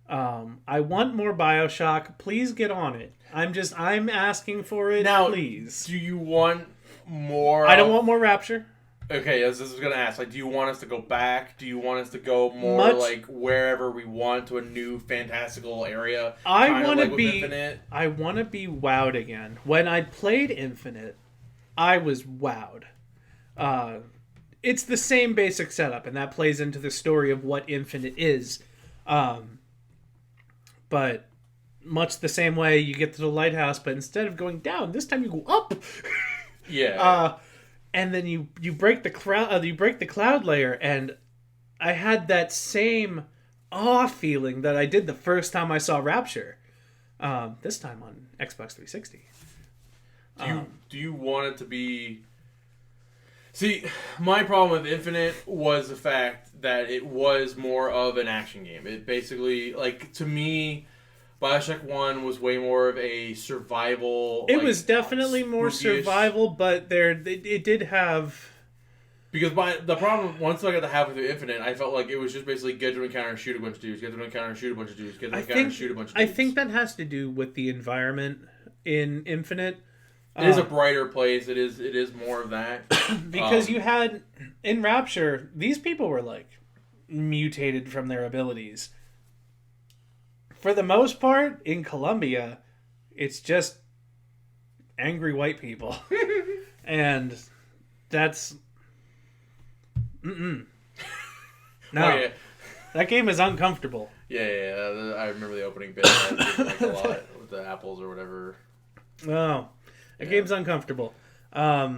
I want more BioShock. Please get on it. I'm asking for it now, please. Do you want more? I don't want more Rapture. Okay, this is going to ask, like, do you want us to go back? Do you want us to go more, like, wherever we want, to a new fantastical area? I want to be wowed again. When I played Infinite, I was wowed. It's the same basic setup, and that plays into the story of what Infinite is. But much the same way, you get to the lighthouse, but instead of going down, this time you go up. Yeah. And then you break the cloud layer, and I had that same awe feeling that I did the first time I saw Rapture. This time on Xbox 360. Do you want it to be? See, my problem with Infinite was the fact that it was more of an action game. It basically, like, to me, Bioshock 1 was way more of a survival. It like, was definitely more spooky-ish. survival, but it did have... Because the problem, once I got to halfway through Infinite, I felt like it was just basically get to encounter and shoot a bunch of dudes, get to encounter and shoot a bunch of dudes, get to encounter and shoot a bunch of dudes. I think that has to do with the environment in Infinite. It is a brighter place. It is more of that. Because you had, in Rapture, these people were, like, mutated from their abilities. For the most part, in Colombia, it's just angry white people. And that's... No. Oh, yeah. That game is uncomfortable. Yeah. I remember the opening bit. I did like a lot with the apples or whatever. Oh. That game's uncomfortable. I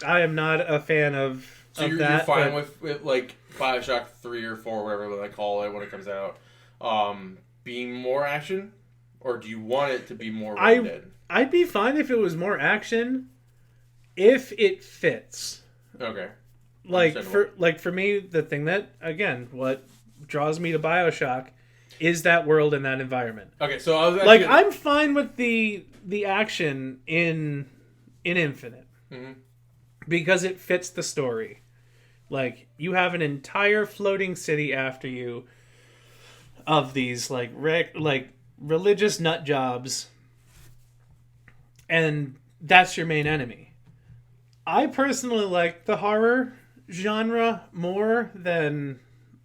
am not a fan of you're fine with like Bioshock 3 or 4, whatever they call it when it comes out, being more action? Or do you want it to be more Red Dead? I'd be fine if it was more action if it fits. Okay. For me, the thing that, again, what draws me to Bioshock is that world and that environment. Okay, so I was actually... I'm fine with the action in Infinite. Mm-hmm. Because it fits the story. Like, you have an entire floating city after you of these, like religious nut jobs. And that's your main enemy. I personally like the horror genre more than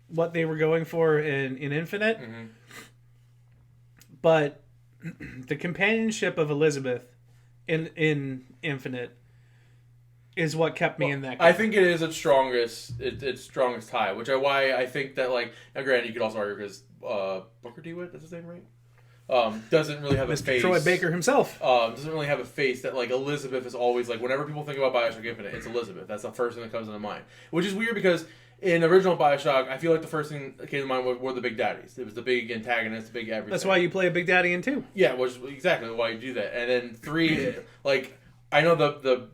what they were going for in Infinite. Mm-hmm. But the companionship of Elizabeth in Infinite is what kept me in that game. I think it is its strongest tie, which is why I think that, like, now granted, you could also argue because Booker DeWitt, that's his name, right? Doesn't really have a face. Troy Baker himself. Doesn't really have a face that, like, Elizabeth is always, like, whenever people think about Bioshock Infinite, it's Elizabeth. That's the first thing that comes into mind. Which is weird because in original Bioshock, I feel like the first thing that came to mind were the big daddies. It was the big antagonist, the big everything. That's why you play a big daddy in 2. Yeah, which is exactly why you do that. And then 3, like, I know the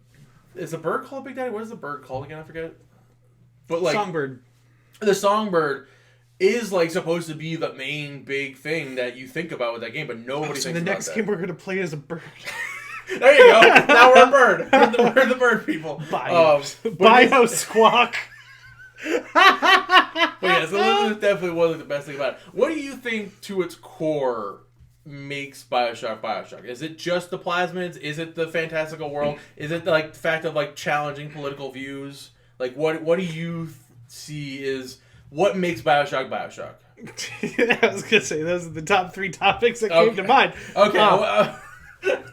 is the bird called Big Daddy? What is the bird called again? I forget it. But, like, Songbird. The songbird is, like, supposed to be the main big thing that you think about with that game, but nobody thinks about that. So the next game we're going to play as a bird. There you go. Now we're a bird. We're the bird people. Bio squawk. But yeah, so Elizabeth definitely wasn't the best thing about it. What do you think, to its core, makes Bioshock? Is it just the plasmids? Is it the fantastical world? Is it, like, the fact of, like, challenging political views? Like, what do you see is what makes Bioshock? I was gonna say those are the top 3 topics that came to mind. Okay.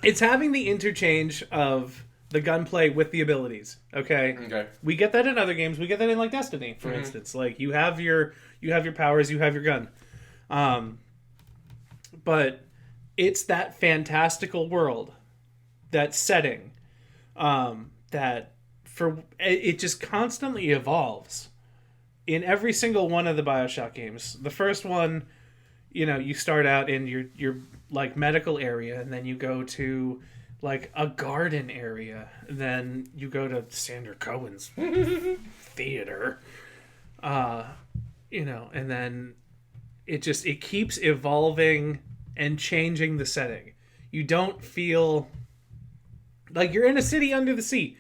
It's having the interchange of the gunplay with the abilities. Okay. We get that in other games. We get that in, like, Destiny, for instance. Like, you have your powers, you have your gun. But it's that fantastical world, that setting, that it just constantly evolves in every single one of the Bioshock games. The first one, you start out in your like medical area, and then you go to like a garden area, and then you go to Sandra Cohen's theater, and then it keeps evolving and changing the setting. You don't feel like you're in a city under the sea.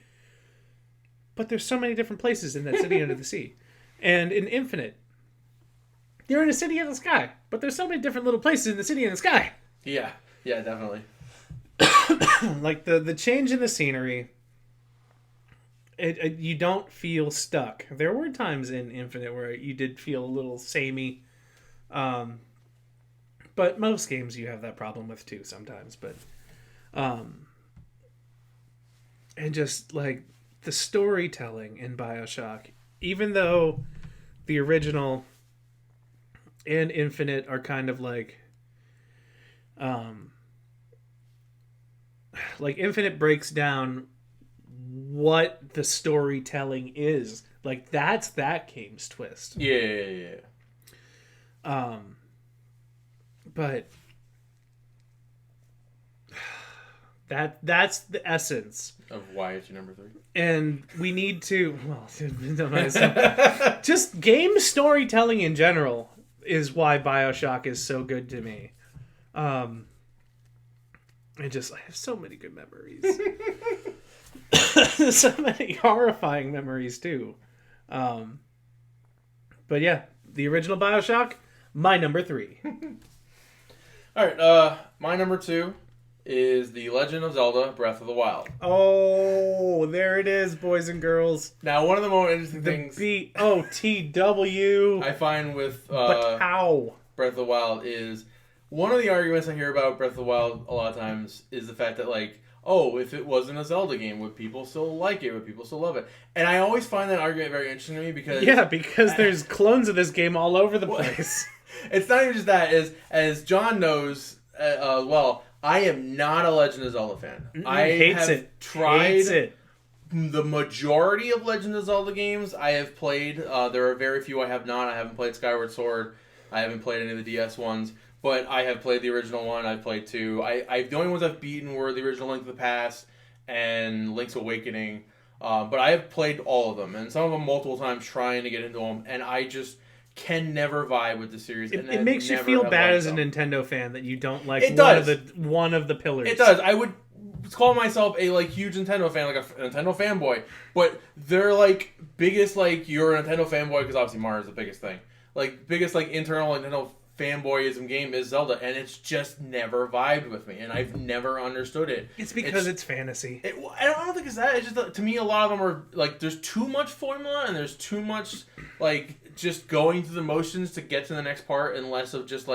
But there's so many different places in that city under the sea. And in Infinite, you're in a city in the sky. But there's so many different little places in the city in the sky. Yeah, definitely. Like the change in the scenery, you don't feel stuck. There were times in Infinite where you did feel a little samey. But most games you have that problem with too sometimes. But and just like the storytelling in Bioshock, even though the original and Infinite are kind of like Infinite breaks down what the storytelling is. Like, that's that game's twist. Yeah. But That's the essence of why it's your number 3. And we need to, just game storytelling in general is why BioShock is so good to me. I have so many good memories. So many horrifying memories too. But yeah, the original BioShock, my number 3. All right, my number 2 is The Legend of Zelda: Breath of the Wild. Oh, there it is, boys and girls. Now, one of the more interesting things BOTW I find with but how Breath of the Wild is one of the arguments I hear about Breath of the Wild a lot of times is the fact that, like, oh, if it wasn't a Zelda game, would people still like it? Would people still love it? And I always find that argument very interesting to me because... Yeah, because there's clones of this game all over the place. It's not even just that. As John knows, I am not a Legend of Zelda fan. Hates it. The majority of Legend of Zelda games I have played. There are very few I have not. I haven't played Skyward Sword. I haven't played any of the DS ones. But I have played the original one. I've played 2. The only ones I've beaten were the original Link to the Past and Link's Awakening. But I have played all of them. And some of them multiple times trying to get into them. And I just can never vibe with the series. It makes you feel bad as a Nintendo fan that you don't like one of the pillars. It does. I would call myself a huge Nintendo fan, like a Nintendo fanboy. But they're biggest you're a Nintendo fanboy because obviously Mario's the biggest thing. Biggest internal Nintendo fanboyism game is Zelda, and it's just never vibed with me, and I've never understood it. It's because it's fantasy. I don't think it's that. It's just to me, a lot of them are there's too much formula, and there's too much just going through the motions to get to the next part, and less of just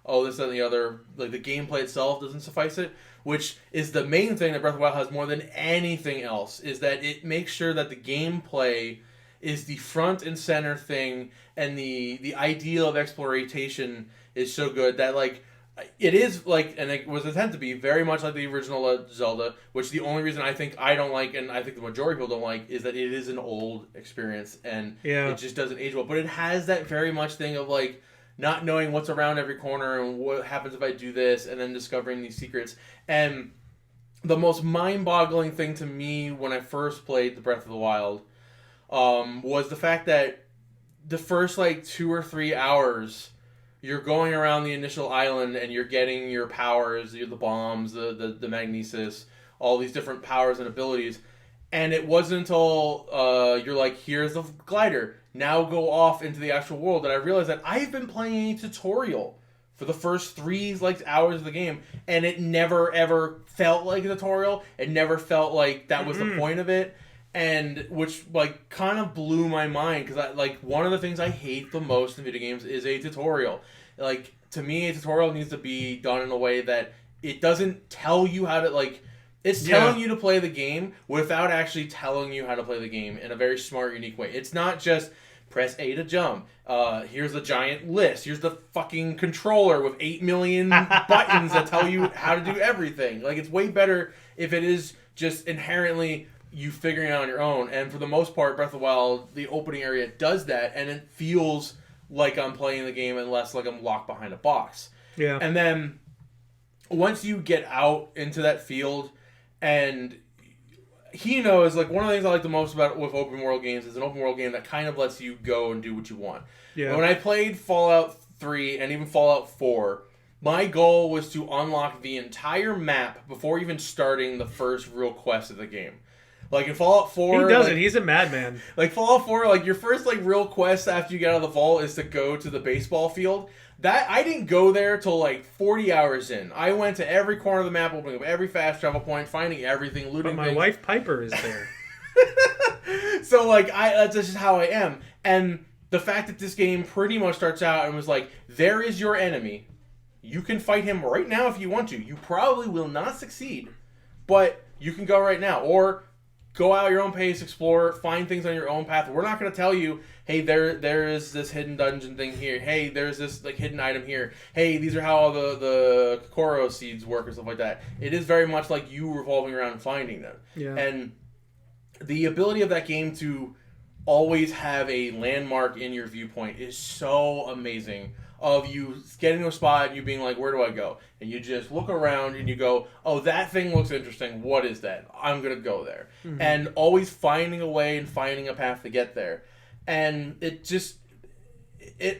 oh, this and the other. The gameplay itself doesn't suffice it, which is the main thing that Breath of the Wild has more than anything else, is that it makes sure that the gameplay is the front and center thing, and the ideal of exploration is so good that it is and it was intended to be very much like the original Zelda, which the only reason I think I don't like, and I think the majority of people don't like, is that it is an old experience and it just doesn't age well. But it has that very much thing of not knowing what's around every corner and what happens if I do this, and then discovering these secrets. And the most mind-boggling thing to me when I first played the Breath of the Wild was the fact that the first 2 or 3 hours you're going around the initial island and you're getting your powers, the bombs, the magnesis, all these different powers and abilities, and it wasn't until you're here's the glider, now go off into the actual world, that I realized that I've been playing a tutorial for the first 3 hours of the game, and it never ever felt like a tutorial. It never felt like that was the point of it. And which kind of blew my mind, because one of the things I hate the most in video games is a tutorial. To me, a tutorial needs to be done in a way that it doesn't tell you how to it's telling you to play the game without actually telling you how to play the game in a very smart, unique way. It's not just press A to jump. Here's a giant list. Here's the fucking controller with 8 million buttons that tell you how to do everything. It's way better if it is just inherently you figuring it out on your own. And for the most part, Breath of the Wild, the opening area does that, and it feels like I'm playing the game and less like I'm locked behind a box. Yeah. And then once you get out into that field, and one of the things I like the most about with open world games is an open world game that kind of lets you go and do what you want. Yeah. When I played Fallout 3 and even Fallout 4, my goal was to unlock the entire map before even starting the first real quest of the game. In Fallout 4... He does it. He's a madman. Fallout 4, your first, real quest after you get out of the vault is to go to the baseball field. That I didn't go there till, 40 hours in. I went to every corner of the map, opening up every fast travel point, finding everything, looting But my things. wife Piper is there. So, that's just how I am. And the fact that this game pretty much starts out and was there is your enemy. You can fight him right now if you want to. You probably will not succeed, but you can go right now. Or go out at your own pace, explore, find things on your own path. We're not going to tell you, hey, there is this hidden dungeon thing here. Hey, there's this hidden item here. Hey, these are how all the Kokoro seeds work or stuff like that. It is very much like you revolving around and finding them. Yeah. And the ability of that game to always have a landmark in your viewpoint is so amazing. of you getting to a spot and you being like, where do I go? And you just look around and you go, oh, that thing looks interesting. What is that? I'm going to go there. Mm-hmm. And always finding a way and finding a path to get there. And it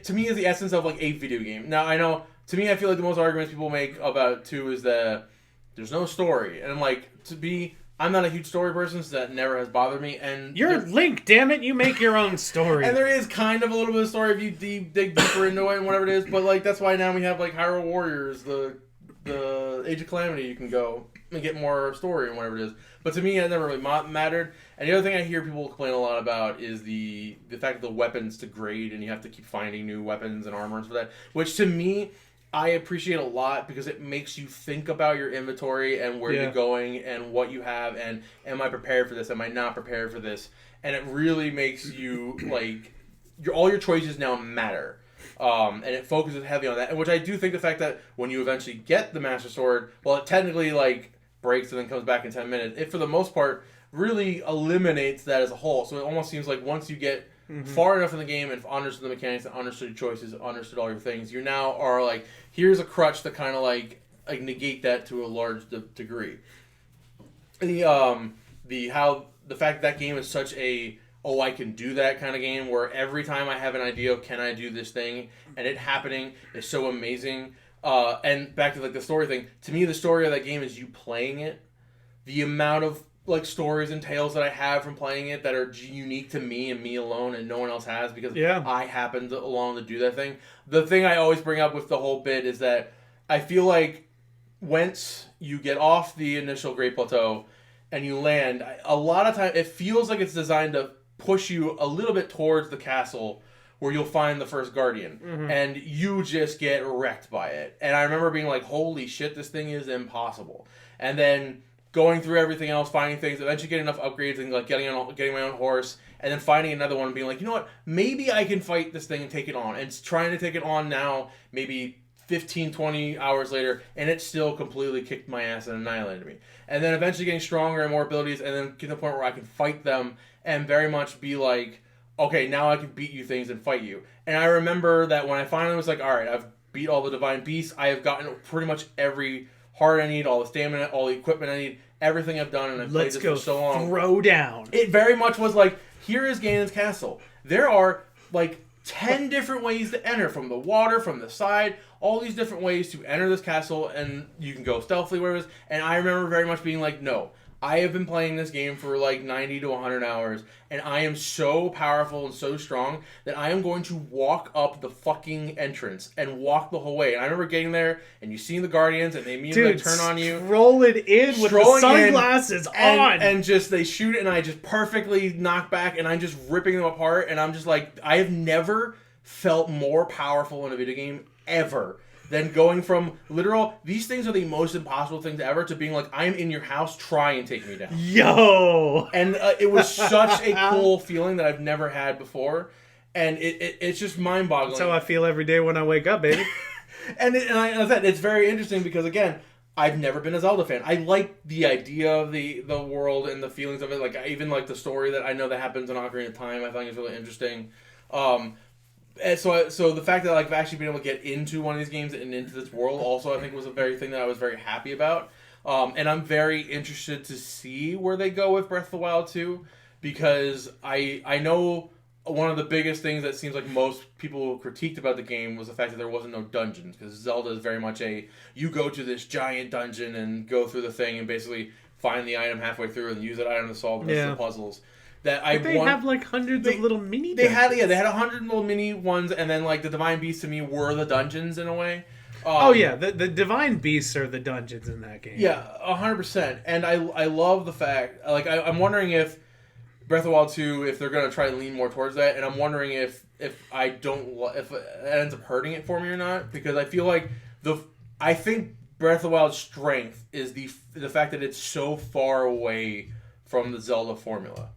to me is the essence of like a video game. Now, I know, to me, I feel like the most arguments people make about 2 is that there's no story. And I'm like, I'm not a huge story person, so that never has bothered me. And you're Link, damn it! You make your own story. And there is kind of a little bit of story if you dig deeper into it and whatever it is. But like that's why now we have like Hyrule Warriors, the Age of Calamity. You can go and get more story and whatever it is. But to me, it never really mattered. And the other thing I hear people complain a lot about is the fact that the weapons degrade and you have to keep finding new weapons and armors for that. Which to me, I appreciate a lot because it makes you think about your inventory and where you're going and what you have and am I prepared for this? Am I not prepared for this? And it really makes you like all your choices now matter. And it focuses heavy on that, which I do think the fact that when you eventually get the Master Sword, well, it technically like breaks and then comes back in 10 minutes. It for the most part really eliminates that as a whole. So it almost seems like once you get far enough in the game and understood the mechanics and understood your choices, understood all your things, you now are like, here's a crutch to kind of like negate that to a large degree. The fact that game is such a I can do that kind of game where every time I have an idea of can I do this thing and it happening is so amazing. And back to like the story thing, to me the story of that game is you playing it. The amount of like stories and tales that I have from playing it that are unique to me and me alone and no one else has because I happened along to do that thing. The thing I always bring up with the whole bit is that I feel like once you get off the initial Great Plateau and you land, a lot of time it feels like it's designed to push you a little bit towards the castle where you'll find the first guardian and you just get wrecked by it. And I remember being like, holy shit, this thing is impossible. And then going through everything else, finding things, eventually getting enough upgrades and like getting my own horse, and then finding another one and being like, you know what, maybe I can fight this thing and take it on. And trying to take it on now, maybe 15, 20 hours later, and it still completely kicked my ass and annihilated me. And then eventually getting stronger and more abilities, and then get to the point where I can fight them and very much be like, okay, now I can beat you things and fight you. And I remember that when I finally was like, all right, I've beat all the divine beasts, I have gotten pretty much every heart I need, all the stamina, all the equipment I need, everything I've done, and I've played this for so long. Throw down. It very much was like, here is Ganon's castle. There are like 10 different ways to enter, from the water, from the side, all these different ways to enter this castle, and you can go stealthily where it is. And I remember very much being like, no, I have been playing this game for like 90 to 100 hours, and I am so powerful and so strong that I am going to walk up the fucking entrance and walk the whole way. And I remember getting there, and you see the Guardians, and they immediately turn on you. Strolling in with the sunglasses on. And just, they shoot it, and I just perfectly knock back, and I'm just ripping them apart, and I'm just like, I have never felt more powerful in a video game ever. Then going from literal, these things are the most impossible things ever, to being like, I'm in your house, try and take me down. Yo! And it was such a cool feeling that I've never had before. And it's just mind-boggling. That's how I feel every day when I wake up, baby. and I said, it's very interesting because, again, I've never been a Zelda fan. I like the idea of the world and the feelings of it. Like, I even like the story that I know that happens in Ocarina of Time. I think is really interesting. And so the fact that like I've actually been able to get into one of these games and into this world also I think was a very thing that I was very happy about. And I'm very interested to see where they go with Breath of the Wild 2, because I know one of the biggest things that seems like most people critiqued about the game was the fact that there wasn't no dungeons, because Zelda is very much you go to this giant dungeon and go through the thing and basically find the item halfway through and use that item to solve the rest of the puzzles. They have like hundreds of little mini dungeons. They had 100 little mini ones, and then like the Divine Beasts to me were the dungeons in a way. The Divine Beasts are the dungeons in that game. Yeah, 100%. And I love the fact, like I'm wondering if Breath of the Wild 2, if they're gonna try to lean more towards that, and I'm wondering if it ends up hurting it for me or not, because I feel like I think Breath of the Wild's strength is the fact that it's so far away from the Zelda formula.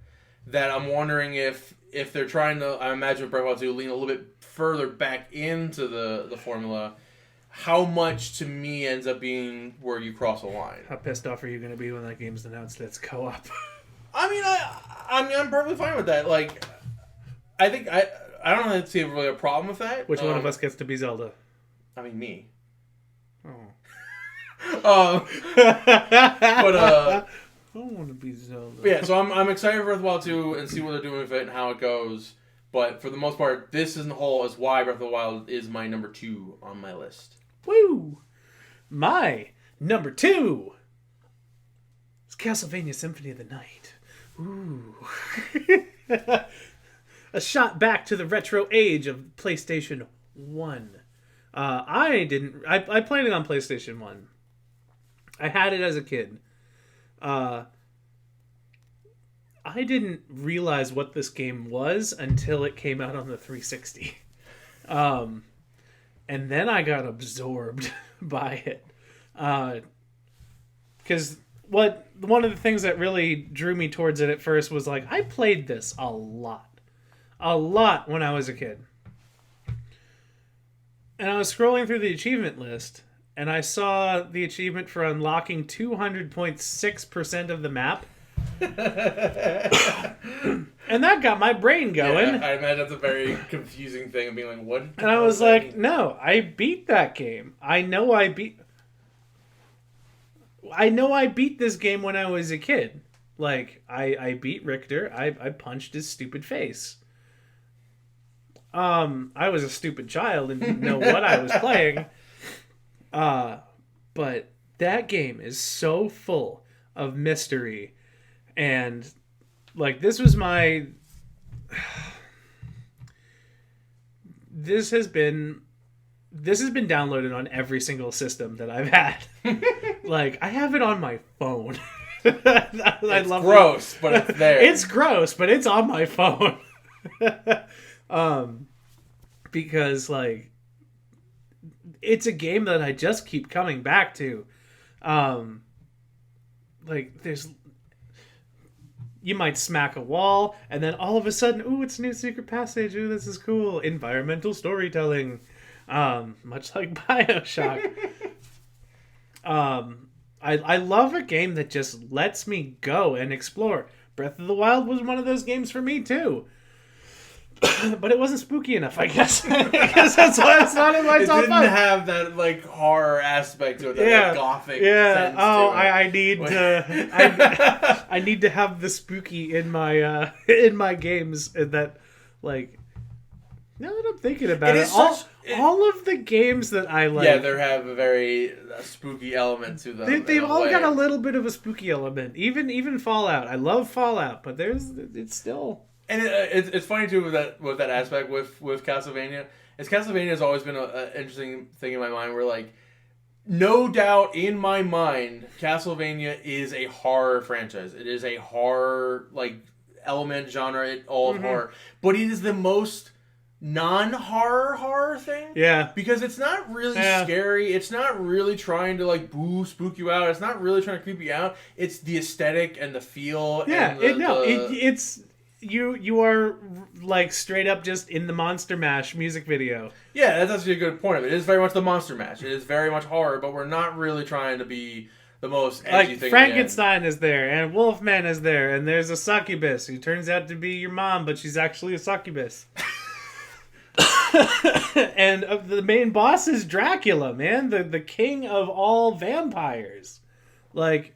That I'm wondering if they're trying to, I imagine Breath of the Wild 2 lean a little bit further back into the formula, how much to me ends up being where you cross a line. How pissed off are you going to be when that game's announced that it's co-op? I mean, I'm perfectly fine with that. Like, I think I don't see really a problem with that. Which one of us gets to be Zelda? I mean, me. Oh. But I don't want to be Zelda. Yeah, so I'm excited for Breath of the Wild 2 and see what they're doing with it and how it goes. But for the most part, this in the whole is why Breath of the Wild is my number 2 on my list. Woo! My number 2 is Castlevania Symphony of the Night. Ooh. A shot back to the retro age of PlayStation 1. I played it on PlayStation 1. I had it as a kid. I didn't realize what this game was until it came out on the 360. And then I got absorbed by it. Because one of the things that really drew me towards it at first was like, I played this a lot when I was a kid. And I was scrolling through the achievement list, and I saw the achievement for unlocking 200.6% of the map. And that got my brain going. Yeah, I imagine that's a very confusing thing of being like, what? And I was like, no, I beat that game. I know I beat this game when I was a kid. Like, I beat Richter. I punched his stupid face. I was a stupid child and didn't know what I was playing. But that game is so full of mystery. And, like, this has been downloaded on every single system that I've had. Like, I have it on my phone. It's gross, but it's there. It's gross, but it's on my phone. Because, like, it's a game that I just keep coming back to. Like, you might smack a wall, and then all of a sudden, ooh, it's a new secret passage. Ooh, this is cool. Environmental storytelling. Much like BioShock. I love a game that just lets me go and explore. Breath of the Wild was one of those games for me, too. But it wasn't spooky enough, I guess. Because that's why it's not in my top 5. It didn't have that, like, horror aspect to it, that like, gothic sense to it. I need to have the spooky in my games, and that, like, now that I'm thinking about it, all of the games that I like... Yeah, they have a very spooky element to them. They've all got a little bit of a spooky element. Even Fallout. I love Fallout, but it's still... And it's funny too with that aspect with Castlevania. Castlevania has always been an interesting thing in my mind. Where, like, no doubt in my mind, Castlevania is a horror franchise. It is a horror, like, element genre. It all of horror, but it is the most non-horror thing. Yeah, because it's not really scary. It's not really trying to, like, spook you out. It's not really trying to creep you out. It's the aesthetic and the feel. Yeah, and it's. You are, like, straight up just in the Monster Mash music video. Yeah, that's actually a good point of it. It is very much the Monster Mash. It is very much horror, but we're not really trying to be the most edgy thing. Frankenstein is there, and Wolfman is there, and there's a succubus who turns out to be your mom, but she's actually a succubus. And the main boss is Dracula, man. The king of all vampires. Like...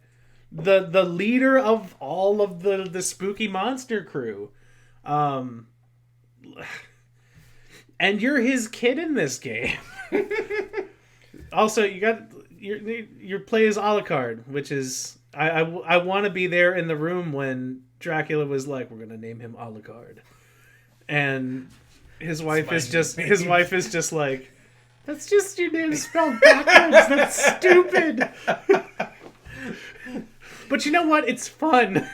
The leader of all of the spooky monster crew. And you're his kid in this game. Also, you got your play as Alucard, which is I want to be there in the room when Dracula was like, we're gonna name him Alucard, and his wife is just like, that's just your name spelled backwards. That's stupid. But you know what? It's fun.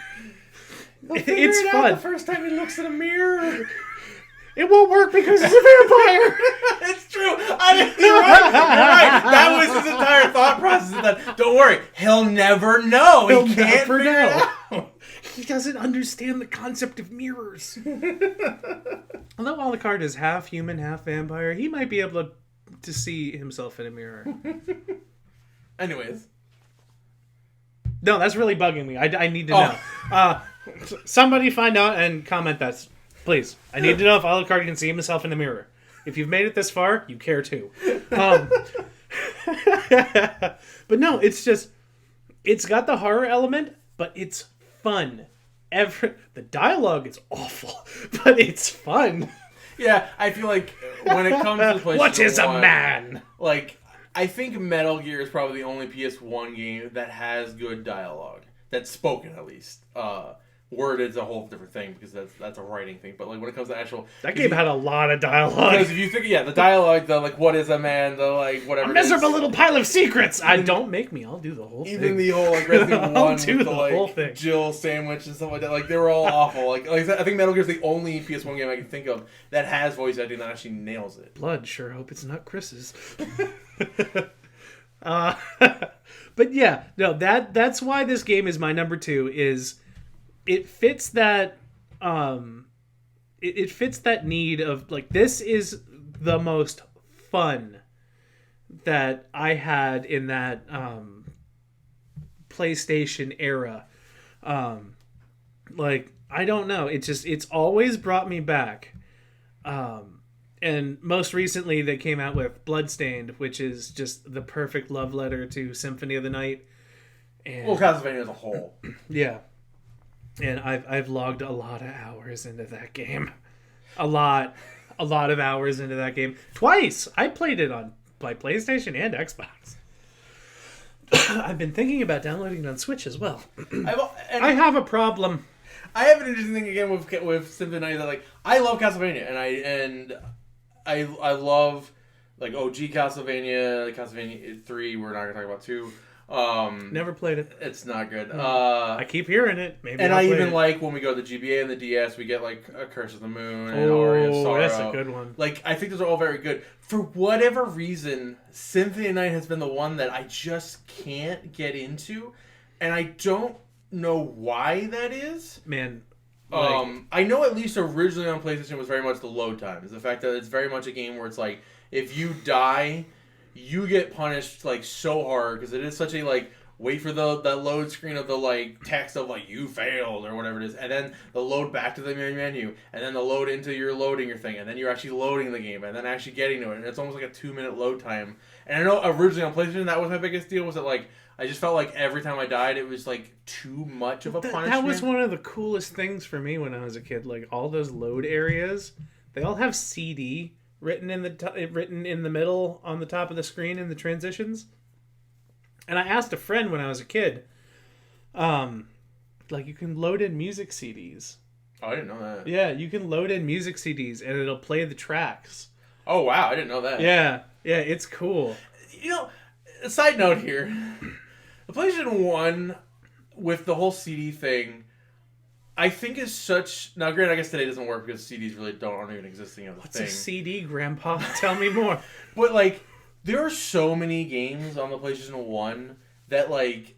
It's fun. The first time he looks in a mirror, it won't work because he's a vampire. It's true. You're right. That was his entire thought process. That, don't worry, he'll never know. He can't never figure know. it out. He doesn't understand the concept of mirrors. Although Alucard is half human, half vampire, he might be able to see himself in a mirror. Anyways. No, that's really bugging me. I need to know. Somebody find out and comment that. Please. I need to know if Alucard can see himself in the mirror. If you've made it this far, you care too. But no, it's just... It's got the horror element, but it's fun. The dialogue is awful, but it's fun. Yeah, I feel like when it comes to PlayStation What is 1, a man? Like, I think Metal Gear is probably the only PS1 game that has good dialogue. That's spoken, at least. Word is a whole different thing, because that's a writing thing. But, like, when it comes to actual... That game had a lot of dialogue. Because if you think, the dialogue, the, like, what is a man, the, like, whatever a miserable little pile of secrets! Don't make me, I'll do the whole thing. Even the whole, like, Resident Evil 1 with the whole thing. Jill sandwich and stuff like that. Like, they were all awful. Like I think Metal Gear is the only PS1 game I can think of that has voice acting that actually nails it. Blood, sure hope it's not Chris's. But yeah, no, that's why this game is my number 2, is... It fits that, it fits that need of, like, this is the most fun that I had in that PlayStation era. Like, I don't know, it's always brought me back. And most recently they came out with Bloodstained, which is just the perfect love letter to Symphony of the Night. And, well, Castlevania as a whole. Yeah. And I've logged a lot of hours into that game. A lot of hours into that game. Twice! I played it on PlayStation and Xbox. I've been thinking about downloading it on Switch as well. I have a problem. I have an interesting thing again with Symphony of the Night, that, like, I love Castlevania, and I love, like, OG Castlevania, like Castlevania 3. We're not gonna talk about 2. Never played it. It's not good. I keep hearing it. Maybe. And I even like when we go to the GBA and the DS, we get, like, a Curse of the Moon and Aria of Sorrow. That's a good one. Like, I think those are all very good. For whatever reason, Symphony of the Night has been the one that I just can't get and I don't know why that is. Man. I know at least originally on PlayStation it was very much the load time. Is the fact that it's very much a game where it's like, if you die, you get punished, like, so hard, because it is such a, like, wait for that load screen of the, like, text of, like, you failed or whatever it is, and then the load back to the main menu, and then the load into your loading your thing, and then you're actually loading the game, and then actually getting to it, and it's almost like a 2-minute load time. And I know originally on PlayStation that was my biggest deal, was that, like, I just felt like every time I died it was, like, too much of a punishment. That was one of the coolest things for me when I was a kid. Like, all those load areas, they all have CD written in the middle on the top of the screen in the transitions. And I asked a friend when I was a kid, like, you can load in music CDs. Oh, I didn't know that. Yeah, you can load in music CDs and it'll play the tracks. Oh, wow, I didn't know that. Yeah, it's cool. You know, a side note here, the PlayStation 1 with the whole CD thing, I think is such... Now, granted, I guess today doesn't work because CDs really aren't even existing as a thing. What's a CD, Grandpa? Tell me more. But, like, there are so many games on the PlayStation 1 that, like,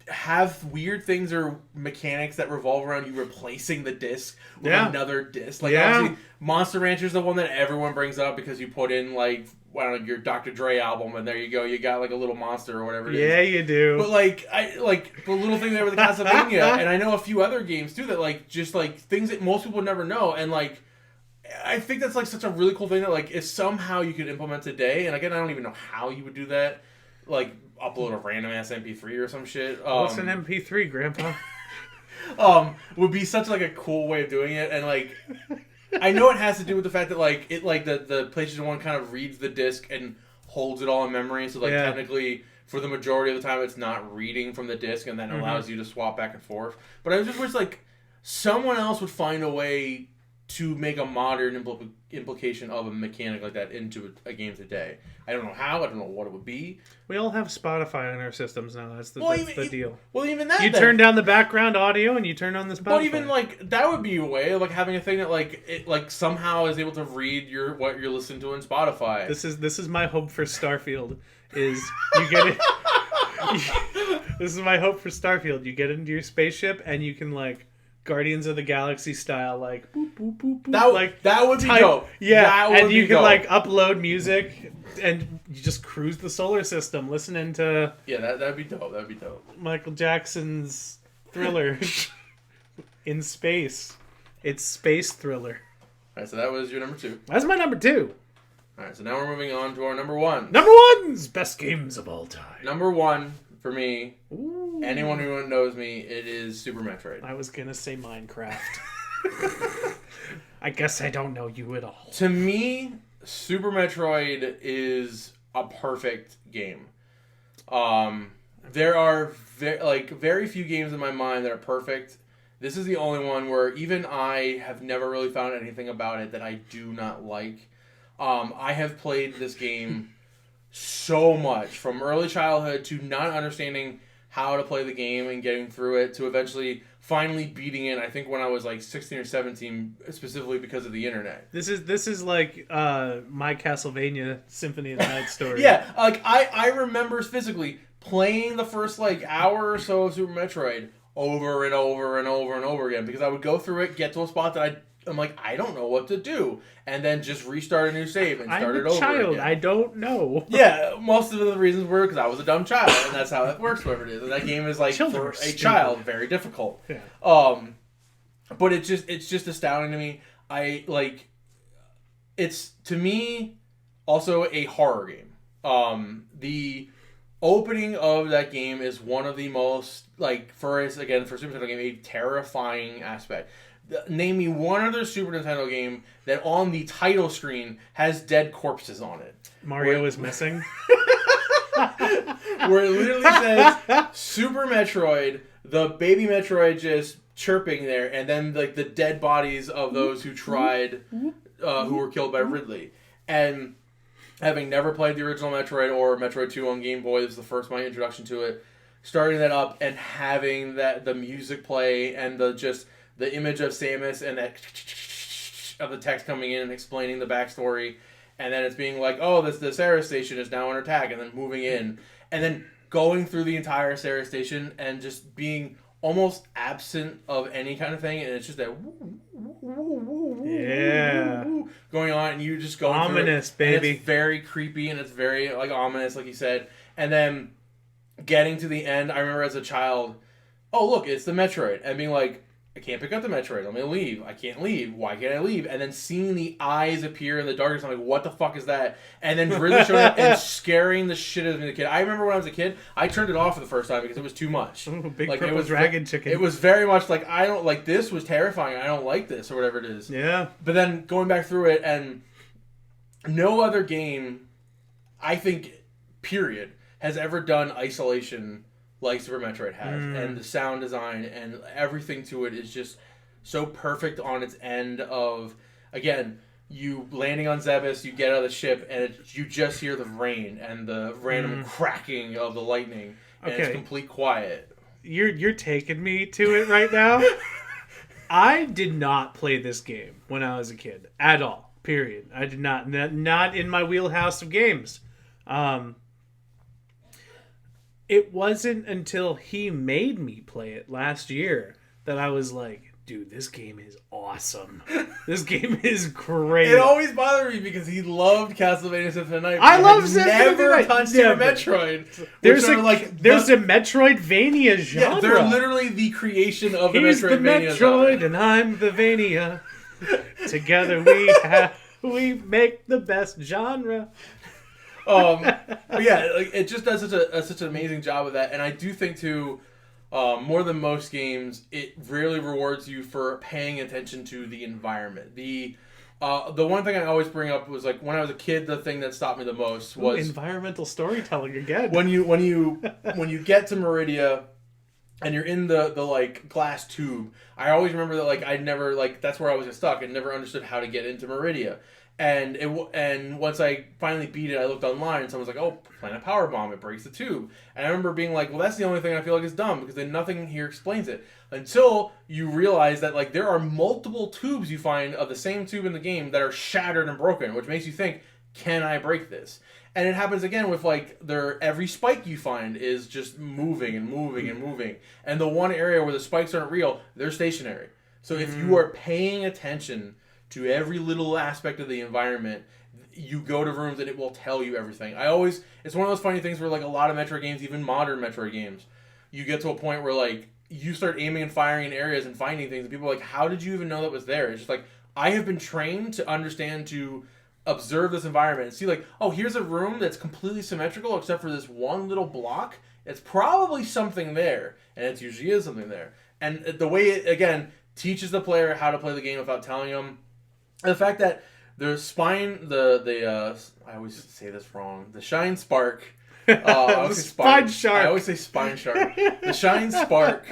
have weird things or mechanics that revolve around you replacing the disc with another disc. Like, obviously, Monster Rancher is the one that everyone brings up because you put in, like, I don't know, your Dr. Dre album, and there you go, you got, like, a little monster or whatever it is. Yeah, you do. But, like, the little thing there with the Castlevania, and I know a few other games, too, that, like, just, like, things that most people never know, and, like, I think that's, like, such a really cool thing that, like, if somehow you could implement today, and again, I don't even know how you would do that, like, upload a random ass MP3 or some shit. What's an MP3, Grandpa? Would be such, like, a cool way of doing it, and, like, I know it has to do with the fact that, like, the PlayStation 1 kind of reads the disc and holds it all in memory, so, like, technically, for the majority of the time, it's not reading from the disc, and then allows you to swap back and forth. But I just wish, like, someone else would find a way to make a modern implication of a mechanic like that into a game today. I don't know how. I don't know what it would be. We all have Spotify on our systems now. That's the deal. Well, even that. You turn down the background audio and you turn on the Spotify. But even, like, that would be a way of, like, having a thing that, like, it, like, somehow is able to read what you're listening to in Spotify. This is my hope for Starfield. Is you get it. This is my hope for Starfield. You get into your spaceship and you can, like, Guardians of the Galaxy style, like, boop, boop, boop, boop. That would be dope. Yeah, and you can, like, upload music and you just cruise the solar system listening to... Yeah, that'd be dope. That'd be dope. Michael Jackson's Thriller in space. It's space thriller. All right, so that was your number 2. That's my number 2. All right, so now we're moving on to our number 1. Number 1's best games of all time. Number 1 for me. Ooh. Anyone who knows me, it is Super Metroid. I was gonna say Minecraft. I guess I don't know you at all. To me, Super Metroid is a perfect game. There are very few games in my mind that are perfect. This is the only one where even I have never really found anything about it that I do not like. I have played this game so much, from early childhood to not understanding how to play the game and getting through it, to eventually finally beating it. I think when I was like 16 or 17, specifically because of the internet. This is like my Castlevania Symphony of the Night story. Yeah, like I remember physically playing the first like hour or so of Super Metroid over and over and over and over again, because I would go through it, get to a spot that I'm like, I don't know what to do, and then just restart a new save and start it over child. again. I don't know. Yeah, most of the reasons were because I was a dumb child, and that's how it works, whatever it is. And that game is, like, Children for are a stupid. child, very difficult. Yeah. But it's just astounding to me. It's, to me, also a horror game. The opening of that game is one of the most, like, for Super Nintendo game, a terrifying aspect. Name me one other Super Nintendo game that on the title screen has dead corpses on it. Mario is missing. Where it literally says Super Metroid, the baby Metroid just chirping there, and then like the dead bodies of those who tried, who were killed by Ridley. And having never played the original Metroid or Metroid 2 on Game Boy, this was my introduction to it. Starting that up and having the music play and the image of Samus and that of the text coming in and explaining the backstory, and then it's being like, oh, the Sarah station is now under attack, and then moving in, and then going through the entire Sarah station and just being almost absent of any kind of thing, and it's just that going on, and you just go ominous, through it, baby. and it's very creepy and it's very like ominous, like you said, and then getting to the end. I remember as a child, oh look, it's the Metroid, and being like, I can't pick up the Metroid. I'm going to leave. I can't leave. Why can't I leave? And then seeing the eyes appear in the darkness, I'm like, what the fuck is that? And then really showing up and scaring the shit out of me, the kid. I remember when I was a kid, I turned it off for the first time because it was too much. Ooh, big like, purple dragon chicken. It was very much like, I don't like this. Was terrifying. I don't like this, or whatever it is. Yeah. But then going back through it, and no other game, I think, period, has ever done isolation like Super Metroid has, and the sound design and everything to it is just so perfect on its end of, again, you landing on Zebes, you get out of the ship, and you just hear the rain and the random cracking of the lightning, and it's complete quiet. You're taking me to it right now. I did not play this game when I was a kid at all. Period. I did not in my wheelhouse of games. It wasn't until he made me play it last year that I was like, dude, this game is awesome. This game is great. It always bothered me because he loved Castlevania Symphony of the Night. I love Symphony of the never Night. touched Super Metroid. There's a Metroidvania genre. Yeah, they're literally the creation of the He's Metroidvania the Metroid genre. and I'm the Vania. Together we make the best genre. But yeah, like, it just does such an amazing job of that, and I do think too, more than most games, it really rewards you for paying attention to the environment. The one thing I always bring up was, like, when I was a kid, the thing that stopped me the most was environmental storytelling again. When you get to Meridia and you're in the like glass tube. I always remember that, like, I'd never, like, that's where I was stuck and never understood how to get into Meridia. And once I finally beat it, I looked online and someone was like, oh, plant a power bomb, it breaks the tube. And I remember being like, well, that's the only thing I feel like is dumb, because then nothing here explains it. Until you realize that, like, there are multiple tubes you find of the same tube in the game that are shattered and broken, which makes you think, can I break this? And it happens again with, like, every spike you find is just moving and moving and moving. And the one area where the spikes aren't real, they're stationary. So if you are paying attention to every little aspect of the environment, you go to rooms and it will tell you everything. It's one of those funny things where, like, a lot of Metroid games, even modern Metroid games, you get to a point where, like, you start aiming and firing in areas and finding things, and people are like, how did you even know that was there? It's just like, I have been trained to understand, to observe this environment and see like, oh, here's a room that's completely symmetrical except for this one little block. It's probably something there, and it usually is something there. And the way it, again, teaches the player how to play the game without telling them. And the fact that the spine, I always say this wrong, the shine spark. I always say Spine shark. I always say spine shark. The shine spark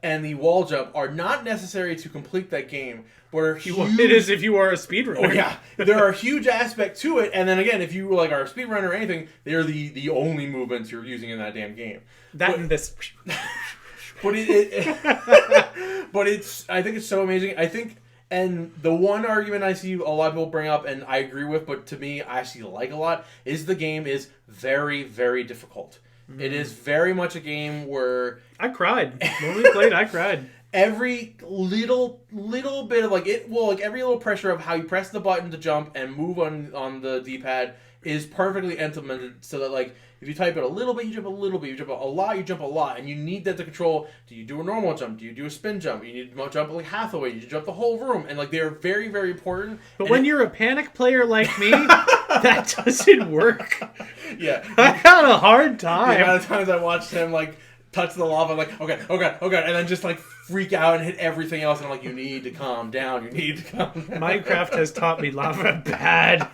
and the wall jump are not necessary to complete that game. It is if you are a speedrunner. Oh yeah, there are huge aspects to it, and then again, if you like are a speedrunner or anything, they are the only movements you're using in that damn game. And this. But but it's, I think it's so amazing. I think, and the one argument I see a lot of people bring up, and I agree with, but to me, I actually like a lot, is the game is very, very difficult. It is very much a game where... I cried. When we played, I cried. Every little bit of every little pressure of how you press the button to jump and move on the D-pad is perfectly implemented so that like if you type it a little bit, you jump a little bit, you jump a lot, you jump a lot, and you need that to control. Do you do a normal jump? Do you do a spin jump? You need to jump like half the way. You jump the whole room, and like they're very, very important. But when you're a panic player like me, that doesn't work. Yeah, I had a hard time. The amount of times I watched him like touch the lava, I'm like, okay, and then just like freak out and hit everything else, and I'm like, you need to calm down. You need to calm down. Minecraft has taught me lava bad.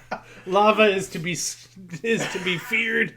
Lava is to be feared.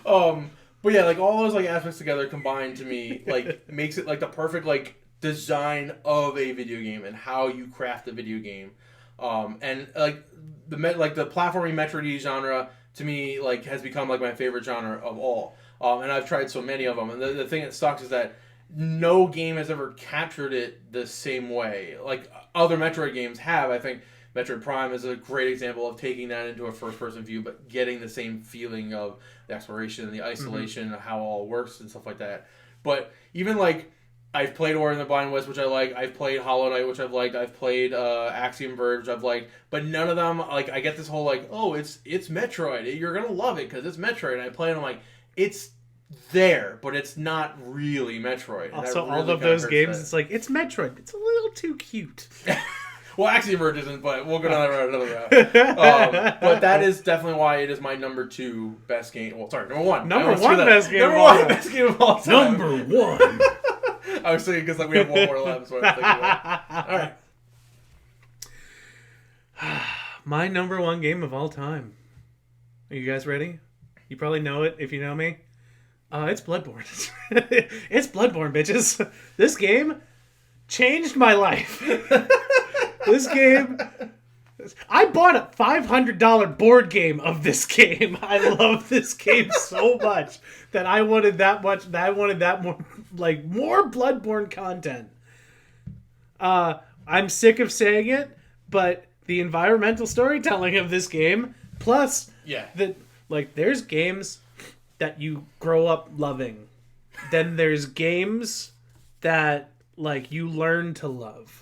But yeah, like all those like aspects together combined to me like makes it like the perfect like design of a video game and how you craft a video game. And like the platforming Metroid genre to me like has become like my favorite genre of all. And I've tried so many of them, and the thing that sucks is that no game has ever captured it the same way. Like other Metroid games have. I think Metroid Prime is a great example of taking that into a first-person view, but getting the same feeling of the exploration and the isolation, of how it all works and stuff like that. But even like, I've played Ori and the Blind West, which I like. I've played Hollow Knight, which I've liked. I've played Axiom Verge, which I've liked. But none of them, like, I get this whole like, oh, it's Metroid. You're gonna love it because it's Metroid. And I play it, and I'm like, it's there, but it's not really Metroid. And also, really all of those games, it's like, it's Metroid. It's a little too cute. Well, Axiom Verge isn't, but we'll go down another route. But that is definitely why it is my number 2 best game. Well, sorry, number 1. Number 1 best game of all time. Best game of all time. Number 1. I was thinking because like we have one more left, so I was thinking about it. All right. My number 1 game of all time. Are you guys ready? You probably know it if you know me. It's Bloodborne. It's Bloodborne, bitches. This game changed my life. This game... I bought a $500 board game of this game. I love this game so much that I wanted that much. That I wanted that more, like more Bloodborne content. I'm sick of saying it, but the environmental storytelling of this game, plus there's games that you grow up loving, then there's games that like you learn to love.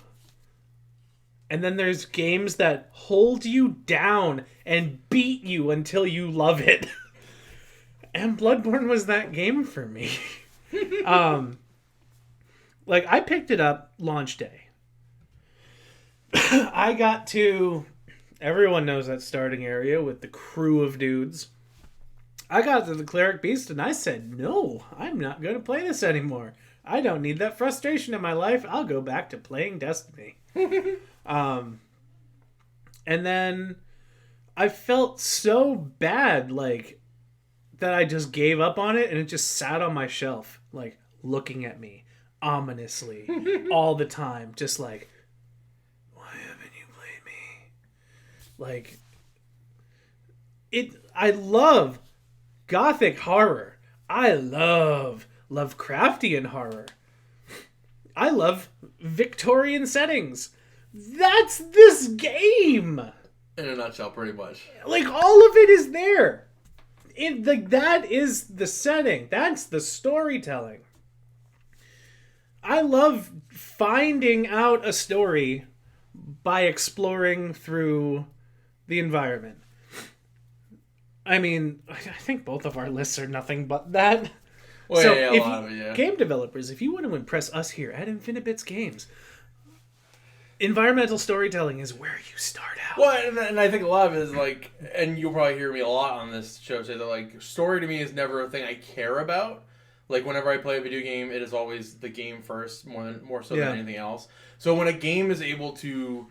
And then there's games that hold you down and beat you until you love it. And Bloodborne was that game for me. Like, I picked it up launch day. I got to... Everyone knows that starting area with the crew of dudes. I got to the Cleric Beast and I said, no, I'm not going to play this anymore. I don't need that frustration in my life. I'll go back to playing Destiny. And then I felt so bad, like, that I just gave up on it, and it just sat on my shelf, like, looking at me ominously all the time, just like, why haven't you played me? Like, I love gothic horror. I love Lovecraftian horror. I love Victorian settings. That's this game. In a nutshell, pretty much. Like, all of it is there. That is the setting. That's the storytelling. I love finding out a story by exploring through the environment. I mean, I think both of our lists are nothing but that. Well, So, yeah, a lot of it, yeah. game developers, if you want to impress us here at InfiniBitz Games, environmental storytelling is where you start out. Well, and I think a lot of it is like, and you'll probably hear me a lot on this show say that like story to me is never a thing I care about. Like whenever I play a video game, it is always the game first, more so than anything else. So when a game is able to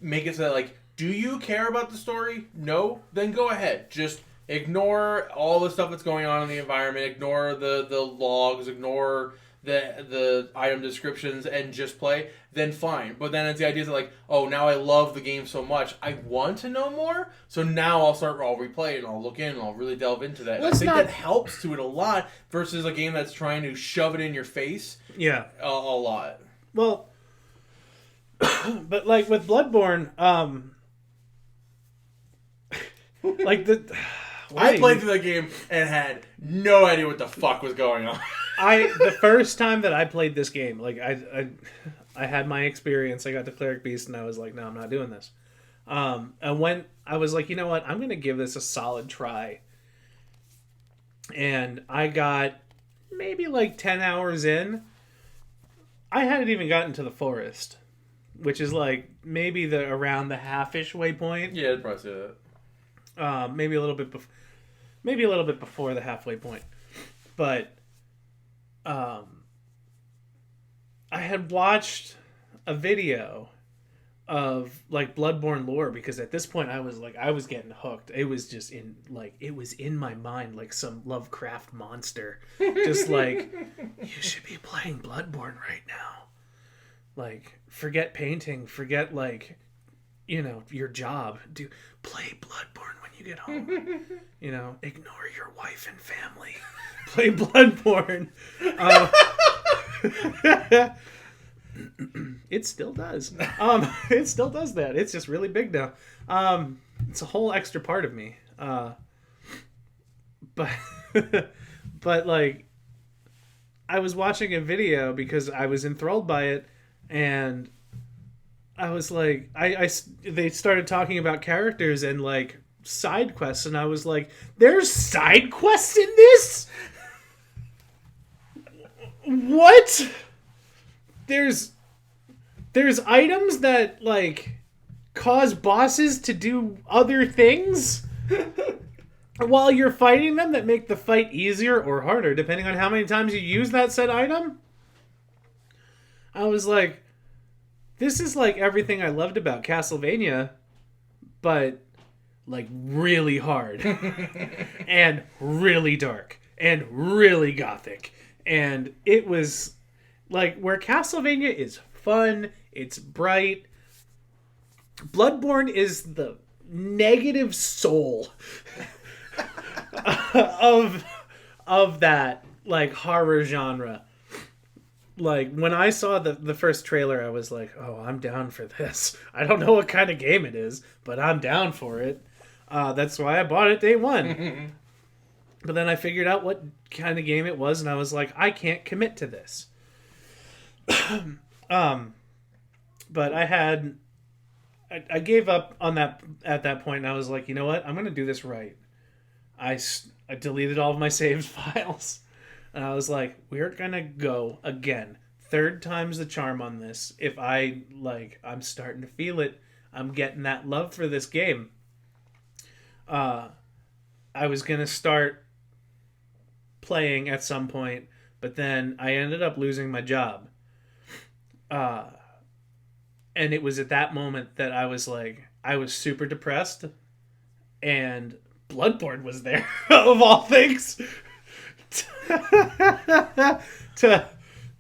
make it so that like, do you care about the story? No, then go ahead. Just ignore all the stuff that's going on in the environment. Ignore the logs. Ignore the item descriptions and just play, then fine. But then it's the idea that like, oh, now I love the game so much, I want to know more. So now I'll replay it and I'll look in and I'll really delve into that. Well, I think that helps to it a lot versus a game that's trying to shove it in your face. Yeah, a lot. Well, but like with Bloodborne, like I played through that game and had no idea what the fuck was going on. The first time that I played this game, like I had my experience. I got to Cleric Beast, and I was like, no, I'm not doing this. And when I was like, you know what, I'm gonna give this a solid try. And I got maybe like 10 hours in. I hadn't even gotten to the forest, which is like maybe around the half-ish waypoint. Yeah, I'd probably say that. Maybe a little bit before the halfway point, but I had watched a video of like Bloodborne lore because at this point I was getting hooked. It was just it was in my mind like some Lovecraft monster, just like you should be playing Bloodborne right now. Like forget painting, forget like your job. Play Bloodborne when you get home. Ignore your wife and family. Play Bloodborne. It still does. It still does that. It's just really big now. It's a whole extra part of me. But like, I was watching a video because I was enthralled by it, and I was like, they started talking about characters and like side quests, and I was like, there's side quests in this? What? There's items that like cause bosses to do other things while you're fighting them that make the fight easier or harder depending on how many times you use that said item. I was like, this is like everything I loved about Castlevania, but like really hard and really dark and really gothic. And it was like where Castlevania is fun, it's bright. Bloodborne is the negative soul of that like horror genre. Like when I saw the first trailer, I was like, oh, I'm down for this. I don't know what kind of game it is, but I'm down for it. That's why I bought it day one. But then I figured out what kind of game it was, and I was like, I can't commit to this. But I gave up on that at that point, and I was like, you know what? I'm going to do this right. I deleted all of my saved files, and I was like, we're going to go again. Third time's the charm on this. If I'm starting to feel it. I'm getting that love for this game. I was going to start playing at some point, but then I ended up losing my job. And it was at that moment that I was super depressed, and Bloodborne was there, of all things, to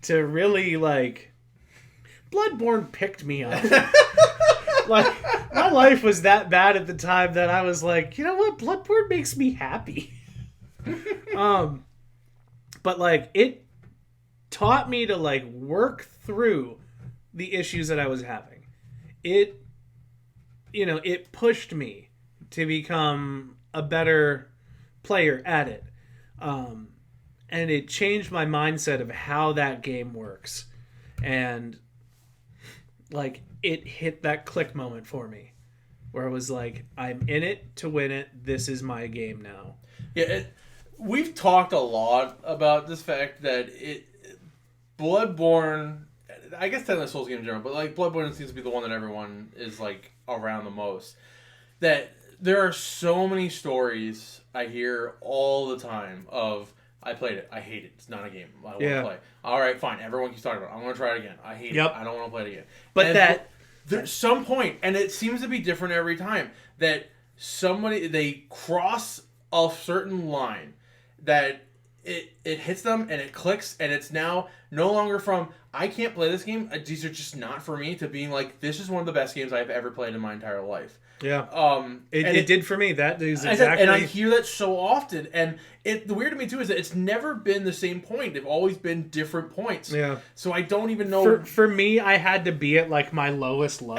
really like, Bloodborne picked me up. Like, my life was that bad at the time that I was like, you know what, Bloodborne makes me happy. But like, it taught me to like work through the issues that I was having. It pushed me to become a better player at it. And it changed my mindset of how that game works. And like, it hit that click moment for me where I was like, I'm in it to win it. This is my game now. Yeah. we've talked a lot about this fact that Bloodborne, I guess technically Souls game in general, but like Bloodborne seems to be the one that everyone is like around the most. That there are so many stories I hear all the time of, I played it, I hate it, it's not a game I want to play. Alright, fine, everyone keeps talking about it, I'm going to try it again, I hate it, I don't want to play it again. But there's some point, and it seems to be different every time, that they cross a certain line that it hits them and it clicks, and it's now no longer from, I can't play this game, these are just not for me, to being like, this is one of the best games I've ever played in my entire life. Yeah. It did for me. That is exactly. And I hear that so often. And the weird to me too is that it's never been the same point. They've always been different points. Yeah. So I don't even know. For me, I had to be at like my lowest low.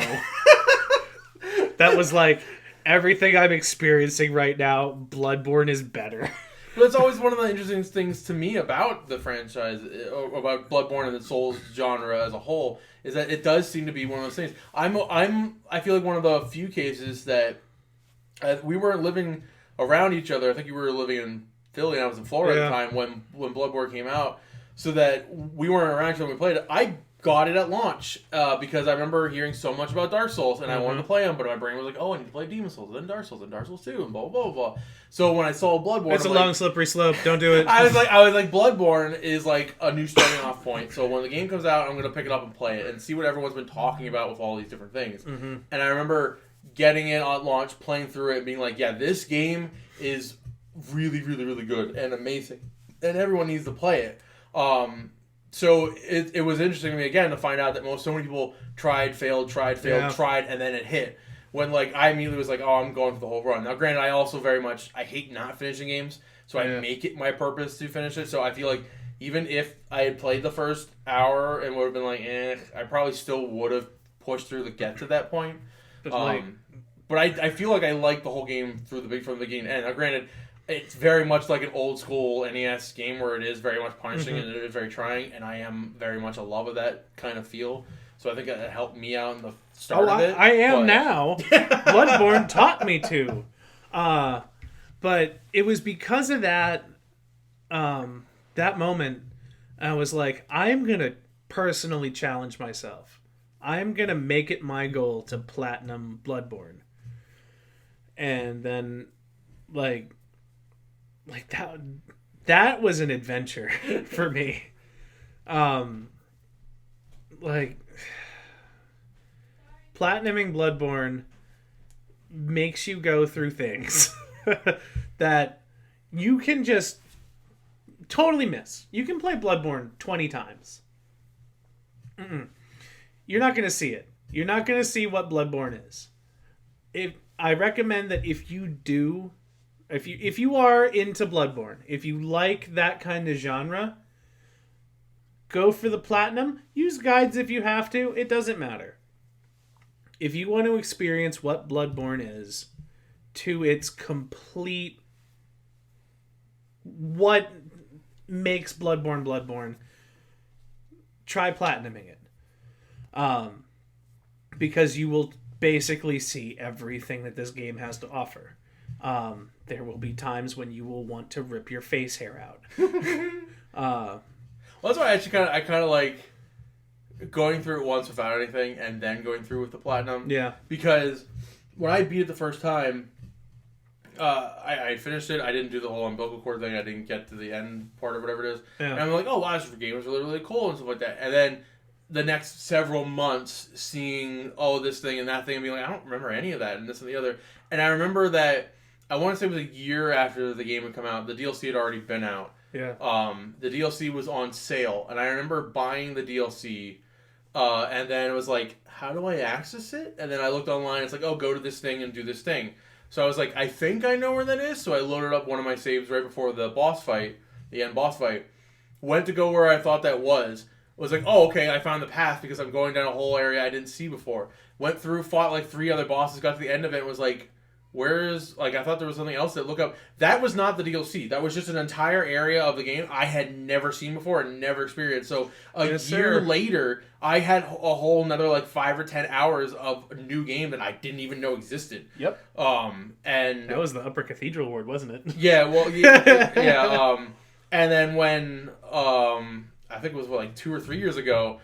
That was like, everything I'm experiencing right now, Bloodborne is better. But it's always one of the interesting things to me about the franchise, about Bloodborne and the Souls genre as a whole, is that it does seem to be one of those things. I feel like one of the few cases that we weren't living around each other. I think you were living in Philly and I was in Florida at the time when Bloodborne came out, so that we weren't around each other when we played it. I got it at launch because I remember hearing so much about Dark Souls and I wanted to play them, but my brain was like, oh, I need to play Demon Souls, then Dark Souls 2, and blah, blah, blah, blah. So when I saw Bloodborne... It's a long, slippery slope. Don't do it. I was like, Bloodborne is like a new starting off point. So when the game comes out, I'm going to pick it up and play it and see what everyone's been talking about with all these different things. Mm-hmm. And I remember getting it at launch, playing through it, and being like, yeah, this game is really, really, really good and amazing. And everyone needs to play it. So it was interesting to me, again, to find out that so many people tried, failed, tried, and then it hit. When, like, I immediately was like, oh, I'm going for the whole run. Now, granted, I also I hate not finishing games, so I make it my purpose to finish it. So I feel like even if I had played the first hour and would have been like, I probably still would have pushed through to get to that point. But I feel like I like the whole game from the beginning to end. Now, granted, it's very much like an old school NES game where it is very much punishing and it is very trying, and I am very much a love of that kind of feel. So I think that helped me out in the start of it. I am now. Bloodborne taught me to. But it was because of that moment, I was like, I'm going to personally challenge myself. I'm going to make it my goal to platinum Bloodborne. And then, like that was an adventure for me. Platinuming Bloodborne makes you go through things that you can just totally miss. You can play Bloodborne 20 times. You're not going to see it. You're not going to see what Bloodborne is. I recommend that if you are into Bloodborne, if you like that kind of genre, go for the platinum. Use guides if you have to. It doesn't matter. If you want to experience what Bloodborne is to its complete, what makes Bloodborne, try platinuming it. Because you will basically see everything that this game has to offer. There will be times when you will want to rip your face hair out. Well, that's why I kind of like going through it once without anything and then going through with the platinum. Yeah. Because when I beat it the first time, I finished it. I didn't do the whole umbilical cord thing. I didn't get to the end part of whatever it is. Yeah. And I'm like, oh, wow, this game was really, really cool and stuff like that. And then the next several months seeing, this thing and that thing and being like, I don't remember any of that and this and the other. And I remember that, I want to say it was a year after the game had come out. The DLC had already been out. Yeah. The DLC was on sale, and I remember buying the DLC, and then it was like, how do I access it? And then I looked online, it's like, oh, go to this thing and do this thing. So I was like, I think I know where that is, so I loaded up one of my saves right before the end boss fight, went to go where I thought that was like, oh, okay, I found the path because I'm going down a whole area I didn't see before. Went through, fought like 3 other bosses, got to the end of it, and was like, where's, like, I thought there was something else that look up. That was not the DLC. That was just an entire area of the game I had never seen before and never experienced. So a year later, I had a whole another, like, 5 or 10 hours of a new game that I didn't even know existed. Yep. And that was the Upper Cathedral Ward, wasn't it? Yeah, well, yeah, and then when, I think it was, like, 2 or 3 years ago,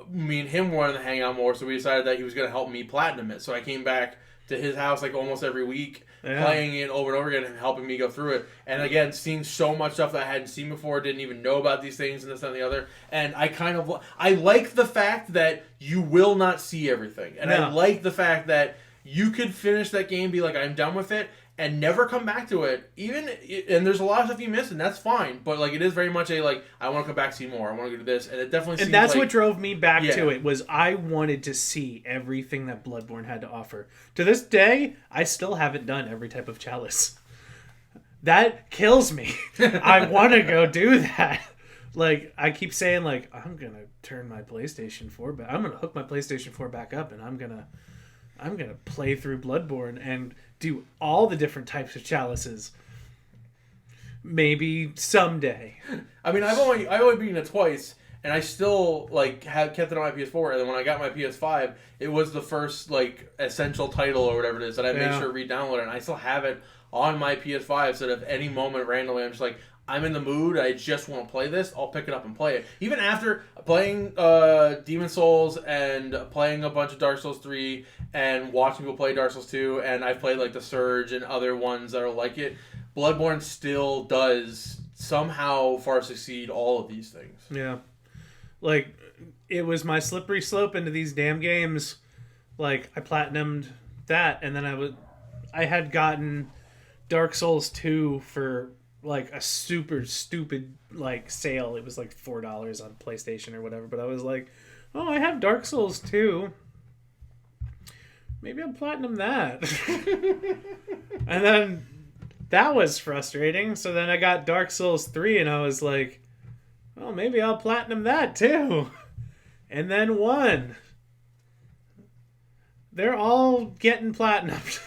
me and him wanted to hang out more, so we decided that he was going to help me platinum it. So I came back to his house, like, almost every week, playing it over and over again and helping me go through it. And again, seeing so much stuff that I hadn't seen before, didn't even know about these things and this and the other. And I like the fact that you will not see everything. And I like the fact that you could finish that game, be like, I'm done with it, and never come back to it. And there's a lot of stuff you miss, and that's fine. But, like, it is very much a, like, I want to come back, see more. I want to do this. And it definitely seems And that's like, what drove me back to it, was I wanted to see everything that Bloodborne had to offer. To this day, I still haven't done every type of chalice. That kills me. I want to go do that. Like, I keep saying, like, I'm going to turn my PlayStation 4 back. I'm going to hook my PlayStation 4 back up, and I'm going to play through Bloodborne and do all the different types of chalices. Maybe someday. I mean, I've only beaten it twice, and I still, like, have kept it on my PS4. And then when I got my PS5, it was the first, like, essential title or whatever it is that I made sure to re-download it. And I still have it on my PS5, so that if any moment randomly I'm just like, I'm in the mood, I just want to play this, I'll pick it up and play it. Even after playing Demon Souls and playing a bunch of Dark Souls 3 and watching people play Dark Souls 2, and I've played, like, The Surge and other ones that are like it, Bloodborne still does somehow far succeed all of these things. Yeah. Like, it was my slippery slope into these damn games. Like, I platinumed that, and then I had gotten Dark Souls 2 for, like, a super stupid, like, sale. It was like $4 on PlayStation or whatever, but I was like, oh, I have Dark Souls 2. Maybe I'll platinum that. And then that was frustrating. So then I got Dark Souls 3 and I was like, well, maybe I'll platinum that too. And then 1. They're all getting platinumed.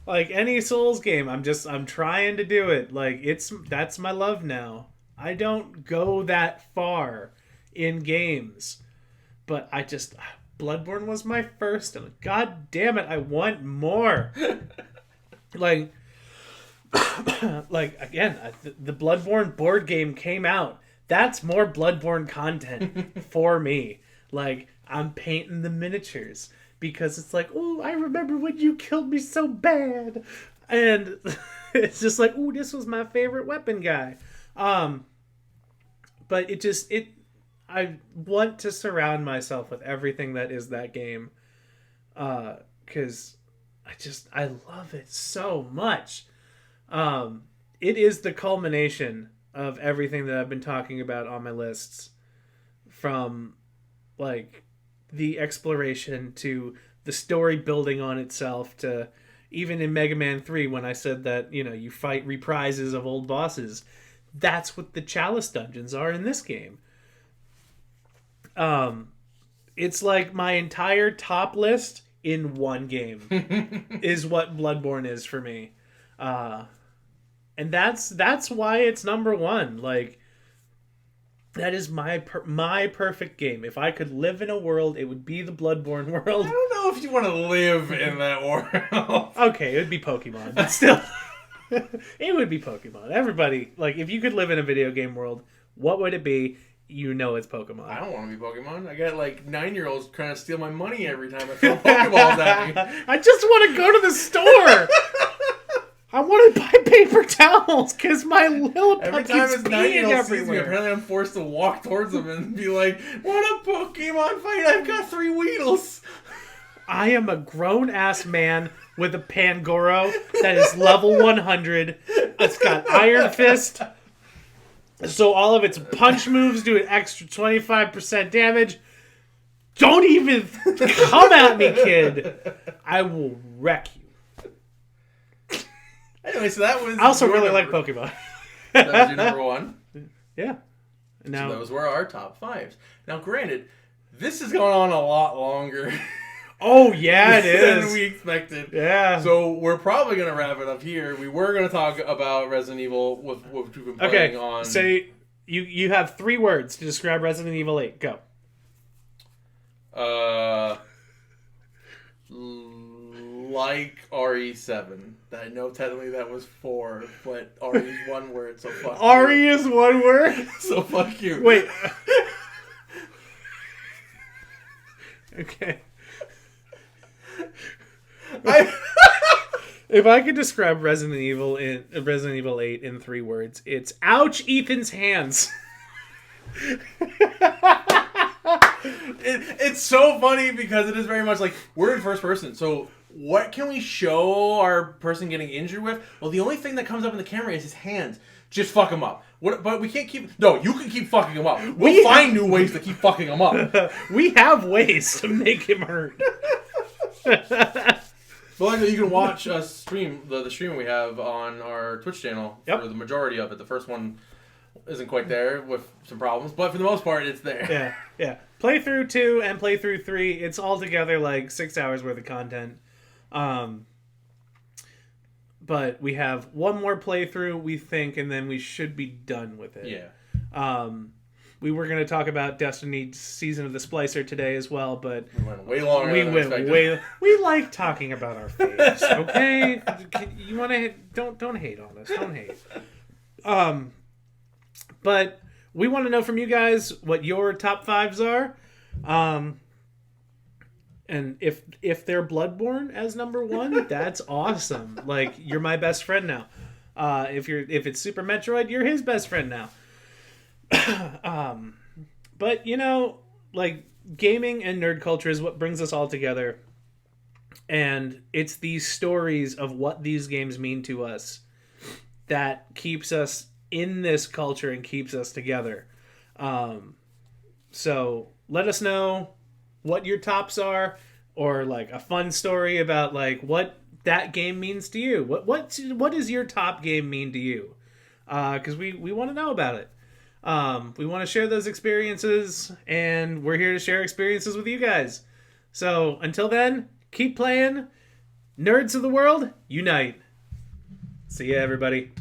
Like any Souls game, I'm trying to do it. Like, that's my love now. I don't go that far in games, but Bloodborne was my first, and god damn it, I want more. Like again, the Bloodborne board game came out. That's more Bloodborne content for me. Like, I'm painting the miniatures. Because it's like, oh, I remember when you killed me so bad. And it's just like, oh, this was my favorite weapon guy. But I want to surround myself with everything that is that game. Because I love it so much. It is the culmination of everything that I've been talking about on my lists. From, like, the exploration to the story building on itself to even in Mega Man 3 when I said that, you know, you fight reprises of old bosses. That's what the Chalice dungeons are in this game. It's like my entire top list in one game is what Bloodborne is for me. And that's why it's number 1. Like, that is my perfect game. If I could live in a world, it would be the Bloodborne world. I don't know if you want to live in that world. Okay, it would be Pokemon, but still. It would be Pokemon. Everybody, like, if you could live in a video game world, what would it be? You know it's Pokemon. I don't want to be Pokemon. I got, like, 9-year-olds trying to steal my money every time I throw Pokeballs at me. I just want to go to the store. I want to buy paper towels because my little every time his 9-year-old sees me, apparently I'm forced to walk towards him and be like, "What a Pokemon fight! I've got 3 Weedles." I am a grown-ass man with a Pangoro that is level 100. It's got Iron Fist, so all of its punch moves do an extra 25% damage. Don't even come at me, kid. I will wreck you. Anyway, so that was... I also really like Pokemon. That was your number 1? Yeah. Now, so those were our top 5s. Now, granted, this has gone on a lot longer. Oh, yeah, it is. Than we expected. Yeah. So we're probably going to wrap it up here. We were going to talk about Resident Evil with what we've been playing on. Say you have 3 words to describe Resident Evil 8. Go. Like RE7. I know technically that was 4, but RE is 1 word, so fuck you. RE is 1 word? So fuck you. Wait. Okay. If I could describe Resident Evil 8 in 3 words, it's ouch Ethan's hands. It's so funny because it is very much like we're in first person. So what can we show our person getting injured with? Well, the only thing that comes up in the camera is his hands. Just fuck him up. But we can't keep... No, you can keep fucking him up. We'll find new ways to keep fucking him up. We have ways to make him hurt. But like you can watch us stream the stream we have on our Twitch channel for the majority of it. The first one isn't quite there with some problems, but for the most part, it's there. Yeah. Playthrough 2 and playthrough 3, it's all together like 6 hours worth of content. But we have one more playthrough, we think, and then we should be done with it. Yeah. We were going to talk about Destiny's Season of the Splicer today as well, but we went way longer than expected. We like talking about our faves, okay? You want to don't hate on us. Don't hate. But we want to know from you guys what your top 5s are. And if they're Bloodborne as number 1, that's awesome. Like, you're my best friend now. If it's Super Metroid, you're his best friend now. But like, gaming and nerd culture is what brings us all together. And it's these stories of what these games mean to us that keeps us in this culture and keeps us together. So let us know what your tops are, or like a fun story about like what that game means to you. What does your top game mean to you? Because we want to know about it. We want to share those experiences, and we're here to share experiences with you guys. So until then, keep playing. Nerds of the world, unite. See ya, everybody.